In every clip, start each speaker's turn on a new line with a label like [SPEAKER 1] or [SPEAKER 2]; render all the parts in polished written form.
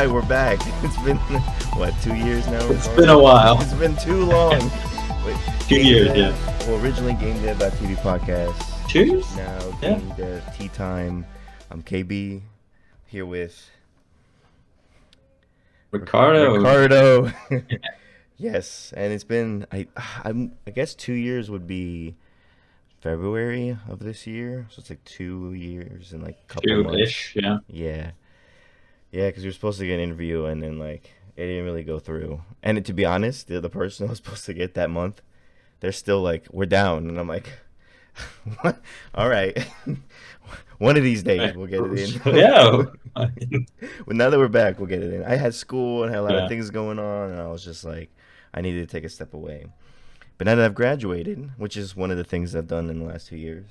[SPEAKER 1] right, we're back. It's been, what, 2 years now?
[SPEAKER 2] It's been a while.
[SPEAKER 1] It's been too long. Wait,
[SPEAKER 2] 2 years, yeah.
[SPEAKER 1] Well, originally Game TeaTime Podcast.
[SPEAKER 2] Cheers.
[SPEAKER 1] Now
[SPEAKER 2] Yeah.
[SPEAKER 1] Game TeaTime. I'm KB, here with
[SPEAKER 2] Ricardo.
[SPEAKER 1] Yes, and it's been, I guess 2 years would be February of this year. So it's like 2 years and like a couple months.
[SPEAKER 2] Two-ish, yeah.
[SPEAKER 1] Yeah. Yeah, because we were supposed to get an interview, and then, like, it didn't really go through. And to be honest, the person I was supposed to get that month, they're still like, we're down. And I'm like, what? All right. One of these days, we'll get it in.
[SPEAKER 2] Yeah.
[SPEAKER 1] Well, now that we're back, we'll get it in. I had school and had a lot of
[SPEAKER 2] Yeah.
[SPEAKER 1] things going on, and I was just like, I needed to take a step away. But now that I've graduated, which is one of the things I've done in the last 2 years,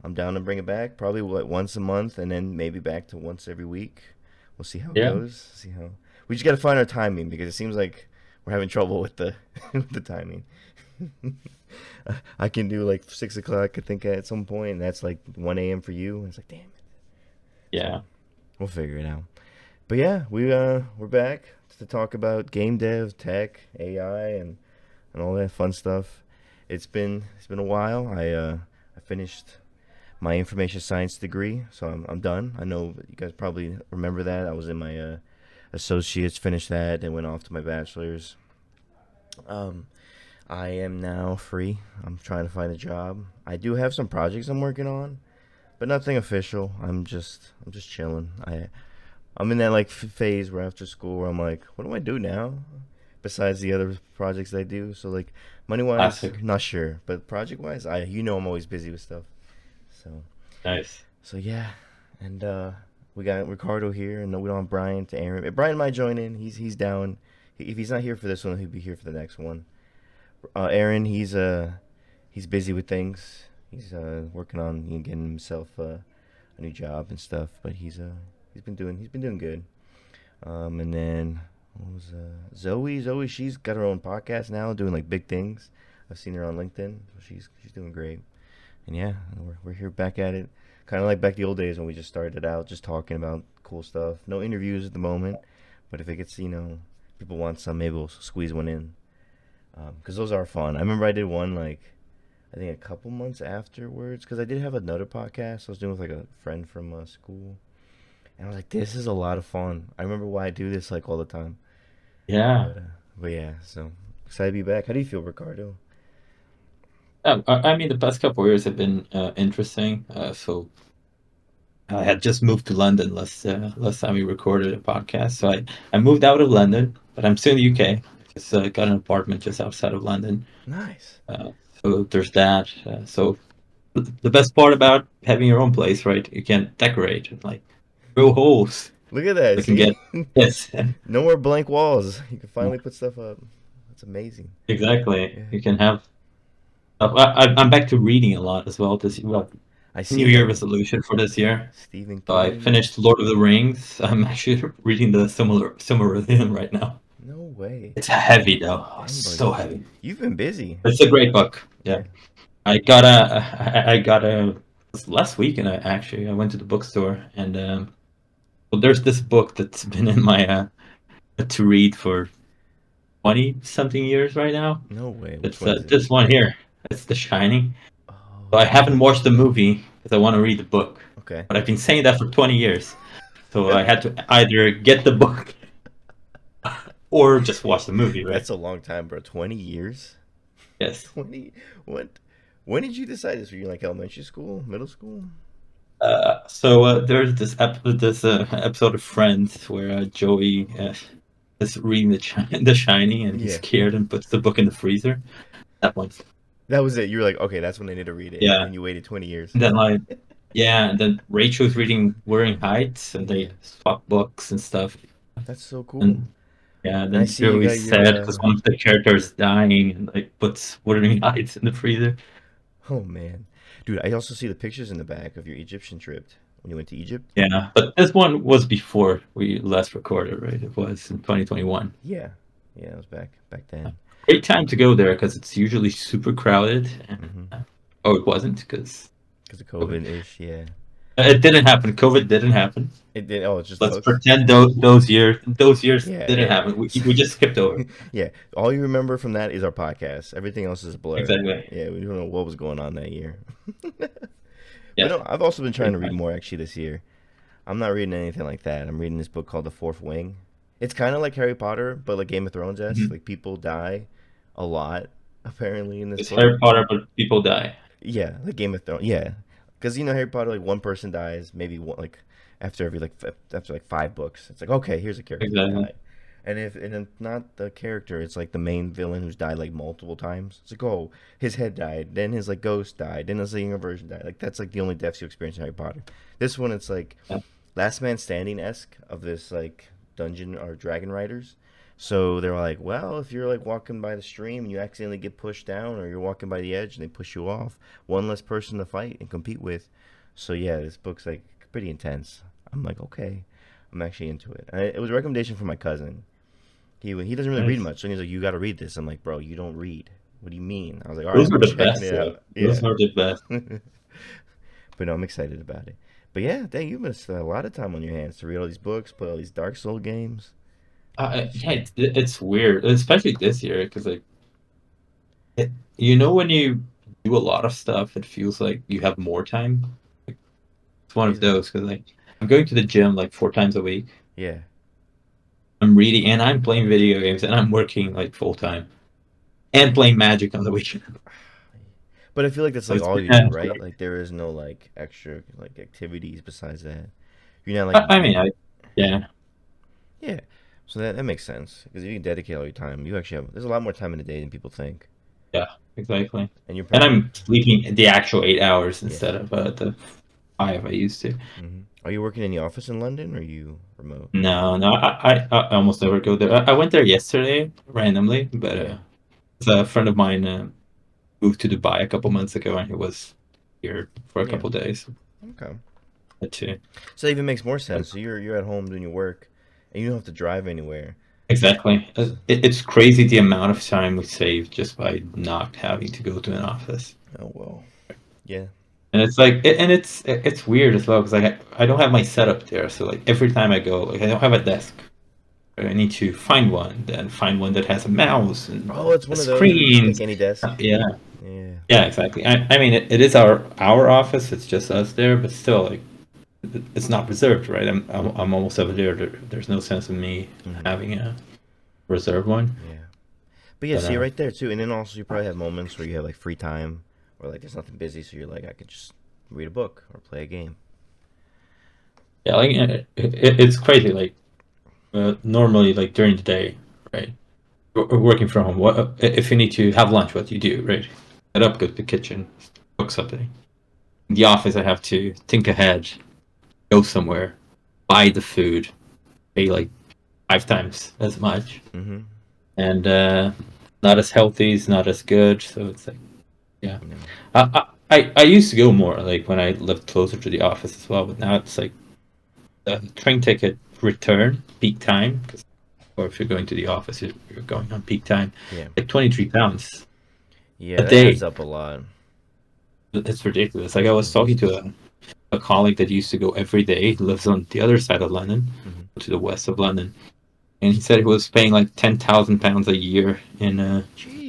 [SPEAKER 1] I'm down to bring it back. Probably once a month, and then maybe back to once every week. We'll see how it
[SPEAKER 2] Yeah.
[SPEAKER 1] goes. See how we just got to find our timing, because it seems like we're having trouble with the with the timing. I can do like 6 o'clock, I think, at some point, and that's like 1 a.m. for you. And it's like, damn it.
[SPEAKER 2] Yeah.
[SPEAKER 1] We'll figure it out. But yeah, we're back to talk about game dev, tech, AI, and all that fun stuff. It's been a while. I finished my information science degree, so I'm done. I know you guys probably remember that. I was in my associates, finished that, then went off to my bachelor's. I am now free. I'm trying to find a job. I do have some projects I'm working on, but nothing official. I'm just chilling. I'm in that like phase where after school where I'm like, what do I do now? Besides the other projects I do. So like money wise,
[SPEAKER 2] Classic.
[SPEAKER 1] not sure, but project wise, I'm always busy with stuff. So
[SPEAKER 2] Nice.
[SPEAKER 1] yeah, and we got Ricardo here, and we don't have Brian to Aaron. Brian might join in. He's down. If he's not here for this one, he'll be here for the next one. Aaron, he's busy with things. He's working on getting himself a new job and stuff. But he's been doing good. And then what was Zoe? Zoe, she's got her own podcast now, doing like big things. I've seen her on LinkedIn. She's doing great. And yeah, we're here back at it. Kind of like back the old days when we just started out, just talking about cool stuff. No interviews at the moment, but if it gets, people want some, maybe we'll squeeze one in. Because those are fun. I remember I did one, like, I think a couple months afterwards, because I did have another podcast I was doing with, like, a friend from school. And I was like, this is a lot of fun. I remember why I do this, like, all the time.
[SPEAKER 2] Yeah.
[SPEAKER 1] But yeah, so excited to be back. How do you feel, Ricardo?
[SPEAKER 2] I mean, the past couple of years have been interesting. So I had just moved to London last time we recorded a podcast. So I moved out of London, but I'm still in the UK. Just got an apartment just outside of London.
[SPEAKER 1] Nice.
[SPEAKER 2] So there's that. So the best part about having your own place, right? You can decorate and like drill holes.
[SPEAKER 1] Look at that.
[SPEAKER 2] You can get yes,
[SPEAKER 1] No more blank walls. You can finally put stuff up. That's amazing.
[SPEAKER 2] exactly.
[SPEAKER 1] Yeah.
[SPEAKER 2] You can have. I'm back to reading a lot as well this year. Well,
[SPEAKER 1] I see
[SPEAKER 2] New Year
[SPEAKER 1] that.
[SPEAKER 2] resolution for this year.
[SPEAKER 1] Stephen
[SPEAKER 2] So I
[SPEAKER 1] King.
[SPEAKER 2] finished Lord of the Rings. I'm actually reading the Silmarillion right now.
[SPEAKER 1] No way.
[SPEAKER 2] It's heavy though. Oh,
[SPEAKER 1] Dang,
[SPEAKER 2] it's
[SPEAKER 1] buddy.
[SPEAKER 2] so heavy.
[SPEAKER 1] You've been busy.
[SPEAKER 2] It's a great book. Yeah. I got a last week, and I went to the bookstore, and well, there's this book that's been in my to read for 20 something years right now.
[SPEAKER 1] No way. Which
[SPEAKER 2] It's
[SPEAKER 1] one is it?
[SPEAKER 2] this one here. It's The Shining.
[SPEAKER 1] Oh,
[SPEAKER 2] So I haven't watched the movie because I want to read the book,
[SPEAKER 1] okay.
[SPEAKER 2] but I've been saying that for 20 years. So I had to either get the book or just watch the movie, right?
[SPEAKER 1] That's a long time, bro. 20 years?
[SPEAKER 2] Yes.
[SPEAKER 1] 20? What? When did you decide this? Were you like elementary school, middle school?
[SPEAKER 2] So there's this episode of Friends where Joey is reading the Shining, and he's
[SPEAKER 1] Yeah.
[SPEAKER 2] scared and puts the book in the freezer. That one.
[SPEAKER 1] That was it. You were like, okay, that's when I need to read it.
[SPEAKER 2] Yeah.
[SPEAKER 1] And you waited 20 years.
[SPEAKER 2] And then like, yeah, and then Rachel's reading Wuthering Heights, and they swap books and stuff.
[SPEAKER 1] That's so cool.
[SPEAKER 2] And yeah, and
[SPEAKER 1] I
[SPEAKER 2] then
[SPEAKER 1] see you
[SPEAKER 2] Joey's
[SPEAKER 1] got your,
[SPEAKER 2] sad because one of the characters is dying, and like puts Wuthering Heights in the freezer.
[SPEAKER 1] Oh, man. Dude, I also see the pictures in the back of your Egyptian trip when you went to Egypt.
[SPEAKER 2] Yeah, but this one was before we last recorded, right? It was in 2021.
[SPEAKER 1] Yeah. Yeah, it was back then.
[SPEAKER 2] Great time to go there because it's usually super crowded. And,
[SPEAKER 1] Mhm.
[SPEAKER 2] oh, it wasn't because
[SPEAKER 1] Because of COVID-ish, yeah.
[SPEAKER 2] It didn't happen. COVID didn't happen.
[SPEAKER 1] It did. Oh, it's just the
[SPEAKER 2] Let's
[SPEAKER 1] books.
[SPEAKER 2] pretend those years
[SPEAKER 1] Yeah,
[SPEAKER 2] didn't
[SPEAKER 1] yeah,
[SPEAKER 2] happen. We just skipped over.
[SPEAKER 1] yeah. All you remember from that is our podcast. Everything else is a blur.
[SPEAKER 2] Exactly.
[SPEAKER 1] Yeah, we don't know what was going on that year. But
[SPEAKER 2] Yeah.
[SPEAKER 1] no, I've also been trying
[SPEAKER 2] Pretty
[SPEAKER 1] to read
[SPEAKER 2] much.
[SPEAKER 1] more actually this year. I'm not reading anything like that. I'm reading this book called The Fourth Wing. It's kind of like Harry Potter, but like Game of Thrones esque.
[SPEAKER 2] Mhm.
[SPEAKER 1] Like people die a lot apparently in this
[SPEAKER 2] It's
[SPEAKER 1] book.
[SPEAKER 2] Harry Potter, but people die.
[SPEAKER 1] Yeah, like Game of Thrones. Yeah, because you know Harry Potter, like one person dies, maybe one like after every like after like 5 books. It's like okay, here's a character that
[SPEAKER 2] Exactly.
[SPEAKER 1] died, and if and it's not the character, it's like the main villain who's died like multiple times. It's like oh, his head died, then his like ghost died, then his younger version died. Like that's like the only deaths you experience in Harry Potter. This one, it's like
[SPEAKER 2] Yeah.
[SPEAKER 1] Last Man Standing esque of this like dungeon or dragon riders. So they're like, well, if you're like walking by the stream and you accidentally get pushed down, or you're walking by the edge and they push you off, one less person to fight and compete with. So yeah, this book's like pretty intense. I'm like, okay, I'm actually into it. It was a recommendation from my cousin. He doesn't really read
[SPEAKER 2] Nice.
[SPEAKER 1] much, so he's like, you got to read this. I'm like, bro, you don't read. What do you mean? I was like, all right,
[SPEAKER 2] Those
[SPEAKER 1] I'm
[SPEAKER 2] are the
[SPEAKER 1] checking
[SPEAKER 2] best,
[SPEAKER 1] it
[SPEAKER 2] though.
[SPEAKER 1] out.
[SPEAKER 2] Those
[SPEAKER 1] Yeah.
[SPEAKER 2] are the best.
[SPEAKER 1] But no, I'm excited about it. But yeah, dang, you've been spending a lot of time on your hands to read all these books, play all these Dark Soul games.
[SPEAKER 2] Yeah, it's weird, especially this year, because like, when you do a lot of stuff, it feels like you have more time. Like, it's one
[SPEAKER 1] Why
[SPEAKER 2] of
[SPEAKER 1] is that?
[SPEAKER 2] those because like I'm going to the gym like 4 times a week.
[SPEAKER 1] Yeah.
[SPEAKER 2] I'm reading and I'm playing video games and I'm working like full time and playing Magic on the weekend.
[SPEAKER 1] But I feel like that's
[SPEAKER 2] So
[SPEAKER 1] like
[SPEAKER 2] it's
[SPEAKER 1] all you do,
[SPEAKER 2] kind of
[SPEAKER 1] right?
[SPEAKER 2] great.
[SPEAKER 1] Like there is no like extra like activities besides that. You're not like
[SPEAKER 2] I mean, yeah,
[SPEAKER 1] yeah. So that makes sense because you can dedicate all your time. You actually have there's a lot more time in the day than people think,
[SPEAKER 2] yeah, exactly.
[SPEAKER 1] and you're
[SPEAKER 2] And
[SPEAKER 1] probably
[SPEAKER 2] I'm sleeping the actual 8 hours
[SPEAKER 1] yeah.
[SPEAKER 2] instead of the 5 I used to.
[SPEAKER 1] Are you working in the office in London or are you remote?
[SPEAKER 2] No, no, I almost never go there. I went there yesterday randomly, but
[SPEAKER 1] Yeah.
[SPEAKER 2] a friend of mine moved to Dubai a couple months ago, and he was here for a
[SPEAKER 1] Yeah.
[SPEAKER 2] couple days.
[SPEAKER 1] Okay.
[SPEAKER 2] But
[SPEAKER 1] So that even makes more sense. So you're at home doing your work, and you don't have to drive anywhere.
[SPEAKER 2] exactly,
[SPEAKER 1] So,
[SPEAKER 2] it's crazy the amount of time we save just by not having to go to an office.
[SPEAKER 1] oh well. Yeah.
[SPEAKER 2] And it's like, and it's weird as well because I don't have my setup there. So like every time I go, like I don't have a desk. I need to find one, then find one that has a mouse and
[SPEAKER 1] Oh, it's
[SPEAKER 2] a
[SPEAKER 1] one of those
[SPEAKER 2] screen.
[SPEAKER 1] like any desk.
[SPEAKER 2] Yeah,
[SPEAKER 1] Yeah.
[SPEAKER 2] yeah, exactly. I mean, it is our office. It's just us there, but still, like, it's not reserved, right? I'm almost over there. There's no sense in me
[SPEAKER 1] Hmm.
[SPEAKER 2] having a reserved one.
[SPEAKER 1] Yeah. But yeah,
[SPEAKER 2] But
[SPEAKER 1] see right there too. And then also you probably have moments where you have like free time or like there's nothing busy, so you're like I could just read a book or play a game.
[SPEAKER 2] yeah, like it's crazy. Like normally, like during the day, right? Working from home. What if you need to have lunch? What do you do, right? Get up, go to the kitchen, cook something. In the office, I have to think ahead, go somewhere, buy the food, pay like 5 times as much,
[SPEAKER 1] Mm-hmm.
[SPEAKER 2] and not as healthy, it's not as good. So it's like, yeah.
[SPEAKER 1] No.
[SPEAKER 2] I used to go more like when I lived closer to the office as well, but now it's like the train ticket return peak time, or if you're going to the office, you're going on peak time,
[SPEAKER 1] Yeah.
[SPEAKER 2] like £23
[SPEAKER 1] Yeah,
[SPEAKER 2] a
[SPEAKER 1] that adds
[SPEAKER 2] day.
[SPEAKER 1] up a lot.
[SPEAKER 2] It's ridiculous. Like I was talking to a colleague that used to go every day, lives on the other side of London,
[SPEAKER 1] Mm-hmm.
[SPEAKER 2] to the west of London, and he said he was paying like £10,000 a year in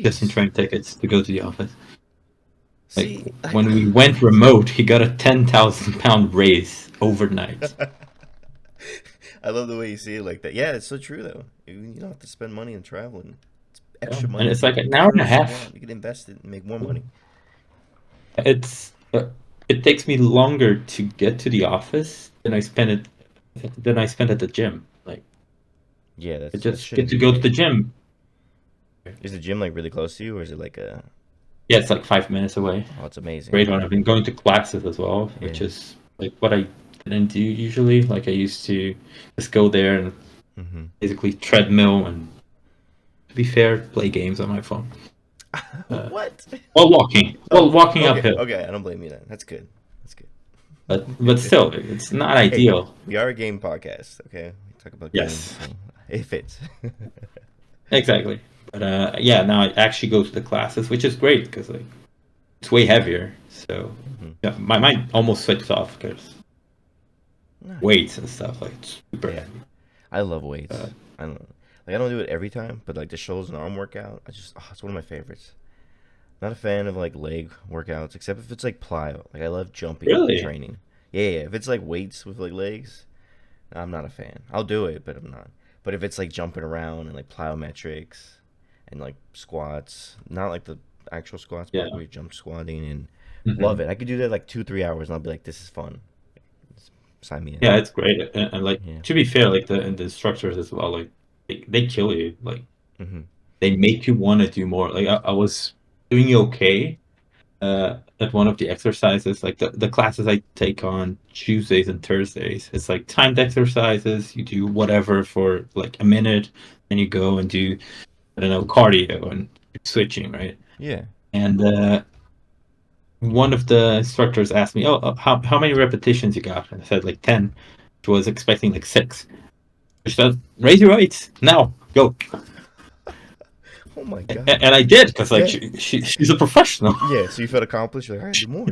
[SPEAKER 2] just in
[SPEAKER 1] Jeez.
[SPEAKER 2] train tickets to go to the office. Like
[SPEAKER 1] See,
[SPEAKER 2] when we went remote, he got a £10,000 raise overnight.
[SPEAKER 1] I love the way you see it like that. Yeah, it's so true though. You don't have to spend money on traveling. It's
[SPEAKER 2] Yeah.
[SPEAKER 1] extra
[SPEAKER 2] And
[SPEAKER 1] money.
[SPEAKER 2] it's
[SPEAKER 1] You
[SPEAKER 2] like
[SPEAKER 1] can
[SPEAKER 2] an
[SPEAKER 1] do
[SPEAKER 2] hour and a
[SPEAKER 1] whatever you
[SPEAKER 2] half.
[SPEAKER 1] want. You can invest it and make more money.
[SPEAKER 2] It's it takes me longer to get to the office than I spend at the gym. Like
[SPEAKER 1] Yeah,
[SPEAKER 2] I
[SPEAKER 1] that
[SPEAKER 2] just
[SPEAKER 1] shouldn't
[SPEAKER 2] get to
[SPEAKER 1] be
[SPEAKER 2] go to
[SPEAKER 1] right.
[SPEAKER 2] the gym.
[SPEAKER 1] Is the gym like really close to you, or is it like a?
[SPEAKER 2] Yeah, it's like 5 minutes away.
[SPEAKER 1] Oh, it's amazing.
[SPEAKER 2] Great one. I've been going to classes as well,
[SPEAKER 1] Yeah.
[SPEAKER 2] which is like what I didn't do usually. Like I used to just go there and
[SPEAKER 1] Mm-hmm.
[SPEAKER 2] basically treadmill and, to be fair, play games on my phone uh,
[SPEAKER 1] What?
[SPEAKER 2] while
[SPEAKER 1] Oh,
[SPEAKER 2] walking
[SPEAKER 1] okay,
[SPEAKER 2] uphill.
[SPEAKER 1] okay. I don't blame you then. That's good. That's
[SPEAKER 2] But
[SPEAKER 1] good.
[SPEAKER 2] still, it's not
[SPEAKER 1] Hey,
[SPEAKER 2] ideal.
[SPEAKER 1] we are a game podcast, okay? We talk about games,
[SPEAKER 2] Yes,
[SPEAKER 1] so it fits.
[SPEAKER 2] exactly. But yeah, now I actually go to the classes, which is great because like it's way heavier. So
[SPEAKER 1] Mhm.
[SPEAKER 2] yeah, my mind almost switched off because
[SPEAKER 1] Nice.
[SPEAKER 2] weights and stuff, like super
[SPEAKER 1] Yeah,
[SPEAKER 2] heavy.
[SPEAKER 1] I love
[SPEAKER 2] Uh,
[SPEAKER 1] weights. I don't like. I don't do it every time, but like the shoulders and arm workout, it's one of my favorites. Not a fan of like leg workouts, except if it's like plyo. Like I love jumping
[SPEAKER 2] really?
[SPEAKER 1] training. Yeah, yeah. If it's like weights with like legs, I'm not a fan. I'll do it, but I'm not. But if it's like jumping around and like plyometrics and like squats, not like the actual squats, but like
[SPEAKER 2] Yeah.
[SPEAKER 1] where you jump squatting and love
[SPEAKER 2] Hmm.
[SPEAKER 1] it. I could do that like 2 3 hours and I'll be like, this is fun. Sign me in.
[SPEAKER 2] Yeah, it's great. And like
[SPEAKER 1] Yeah.
[SPEAKER 2] to be fair, like the instructors as well, like they kill you. Like
[SPEAKER 1] Hmm.
[SPEAKER 2] they make you want to do more. Like I was doing okay at one of the exercises, like the classes I take on Tuesdays and Thursdays. It's like timed exercises. You do whatever for like a minute, and you go and do, I don't know, cardio and switching, right?
[SPEAKER 1] Yeah.
[SPEAKER 2] And one of the instructors asked me, "Oh, how many repetitions you got?" And I said like 10. She was expecting like 6. She said, "Raise your weights now, go."
[SPEAKER 1] Oh my
[SPEAKER 2] And,
[SPEAKER 1] god.
[SPEAKER 2] and I did because like
[SPEAKER 1] Yeah.
[SPEAKER 2] she's a professional.
[SPEAKER 1] Yeah. So you felt accomplished. You're like, all right, do more.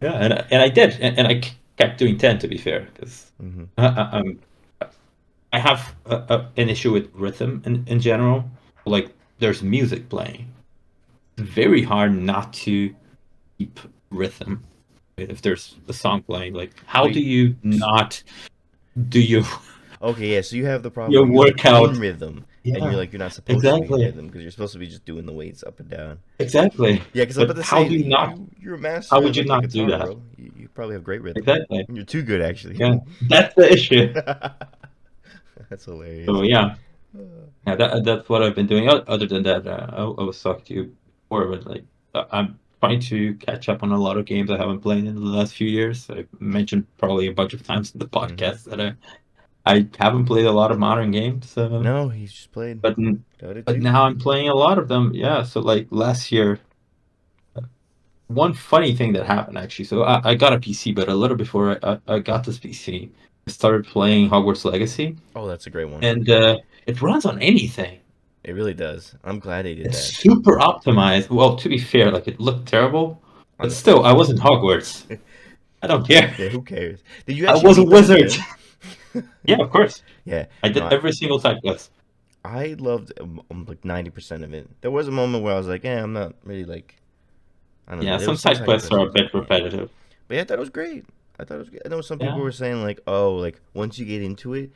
[SPEAKER 2] Yeah, and I did, and I kept doing 10 to be fair, because
[SPEAKER 1] Hmm.
[SPEAKER 2] I'm I have an issue with rhythm in general. Like, there's music playing. It's very hard not to keep rhythm. Right? If there's a song playing, like, how do
[SPEAKER 1] Wait.
[SPEAKER 2] you not do
[SPEAKER 1] Okay, yeah. So you have the problem
[SPEAKER 2] your
[SPEAKER 1] where you're like in
[SPEAKER 2] workout?
[SPEAKER 1] rhythm, and
[SPEAKER 2] Yeah,
[SPEAKER 1] you're not supposed to be in
[SPEAKER 2] exactly,
[SPEAKER 1] rhythm because you're supposed to be just doing the weights up and down.
[SPEAKER 2] exactly.
[SPEAKER 1] Yeah, because I was
[SPEAKER 2] But
[SPEAKER 1] about to
[SPEAKER 2] how
[SPEAKER 1] say
[SPEAKER 2] do you not?
[SPEAKER 1] you're a
[SPEAKER 2] How
[SPEAKER 1] master
[SPEAKER 2] would
[SPEAKER 1] of
[SPEAKER 2] you
[SPEAKER 1] like the
[SPEAKER 2] not do
[SPEAKER 1] guitar,
[SPEAKER 2] that?
[SPEAKER 1] bro. You probably have great rhythm.
[SPEAKER 2] Exactly.
[SPEAKER 1] You're too good, actually.
[SPEAKER 2] Yeah, that's the issue.
[SPEAKER 1] That's hilarious.
[SPEAKER 2] So yeah, yeah, that's what I've been doing. Other than that, I was talking to you before, but like I'm trying to catch up on a lot of games I haven't played in the last few years. I mentioned probably a bunch of times in the
[SPEAKER 1] Hmm.
[SPEAKER 2] podcast that I haven't played a lot of modern games.
[SPEAKER 1] No, he's just played
[SPEAKER 2] But
[SPEAKER 1] Dota
[SPEAKER 2] but
[SPEAKER 1] 2.
[SPEAKER 2] now I'm playing a lot of them. Yeah, so like last year, one funny thing that happened actually. So I got a PC, but a little before I got this PC, I started playing Hogwarts Legacy,
[SPEAKER 1] Oh, that's a great one.
[SPEAKER 2] and it runs on anything.
[SPEAKER 1] It really does. I'm glad they did
[SPEAKER 2] It's
[SPEAKER 1] that.
[SPEAKER 2] super optimized. Well, to be fair, like it looked terrible,
[SPEAKER 1] I
[SPEAKER 2] but
[SPEAKER 1] know.
[SPEAKER 2] still, I wasn't Hogwarts. I don't care.
[SPEAKER 1] Yeah, who cares? Did you
[SPEAKER 2] I
[SPEAKER 1] actually
[SPEAKER 2] was a
[SPEAKER 1] beat the whole
[SPEAKER 2] wizard.
[SPEAKER 1] game?
[SPEAKER 2] Yeah, of course.
[SPEAKER 1] Yeah.
[SPEAKER 2] I
[SPEAKER 1] No,
[SPEAKER 2] did every single side quest.
[SPEAKER 1] I loved like 90% of it. There was a moment where I was like, "Yeah, I'm not really like I don't know."
[SPEAKER 2] Yeah,
[SPEAKER 1] There
[SPEAKER 2] some
[SPEAKER 1] was some
[SPEAKER 2] side
[SPEAKER 1] side
[SPEAKER 2] quests
[SPEAKER 1] quests I
[SPEAKER 2] are a
[SPEAKER 1] was like,
[SPEAKER 2] bit
[SPEAKER 1] "Eh."
[SPEAKER 2] repetitive.
[SPEAKER 1] But yeah, I thought it was great. I thought it was good. I know some people
[SPEAKER 2] Yeah.
[SPEAKER 1] were saying like, "Oh, like once you get into it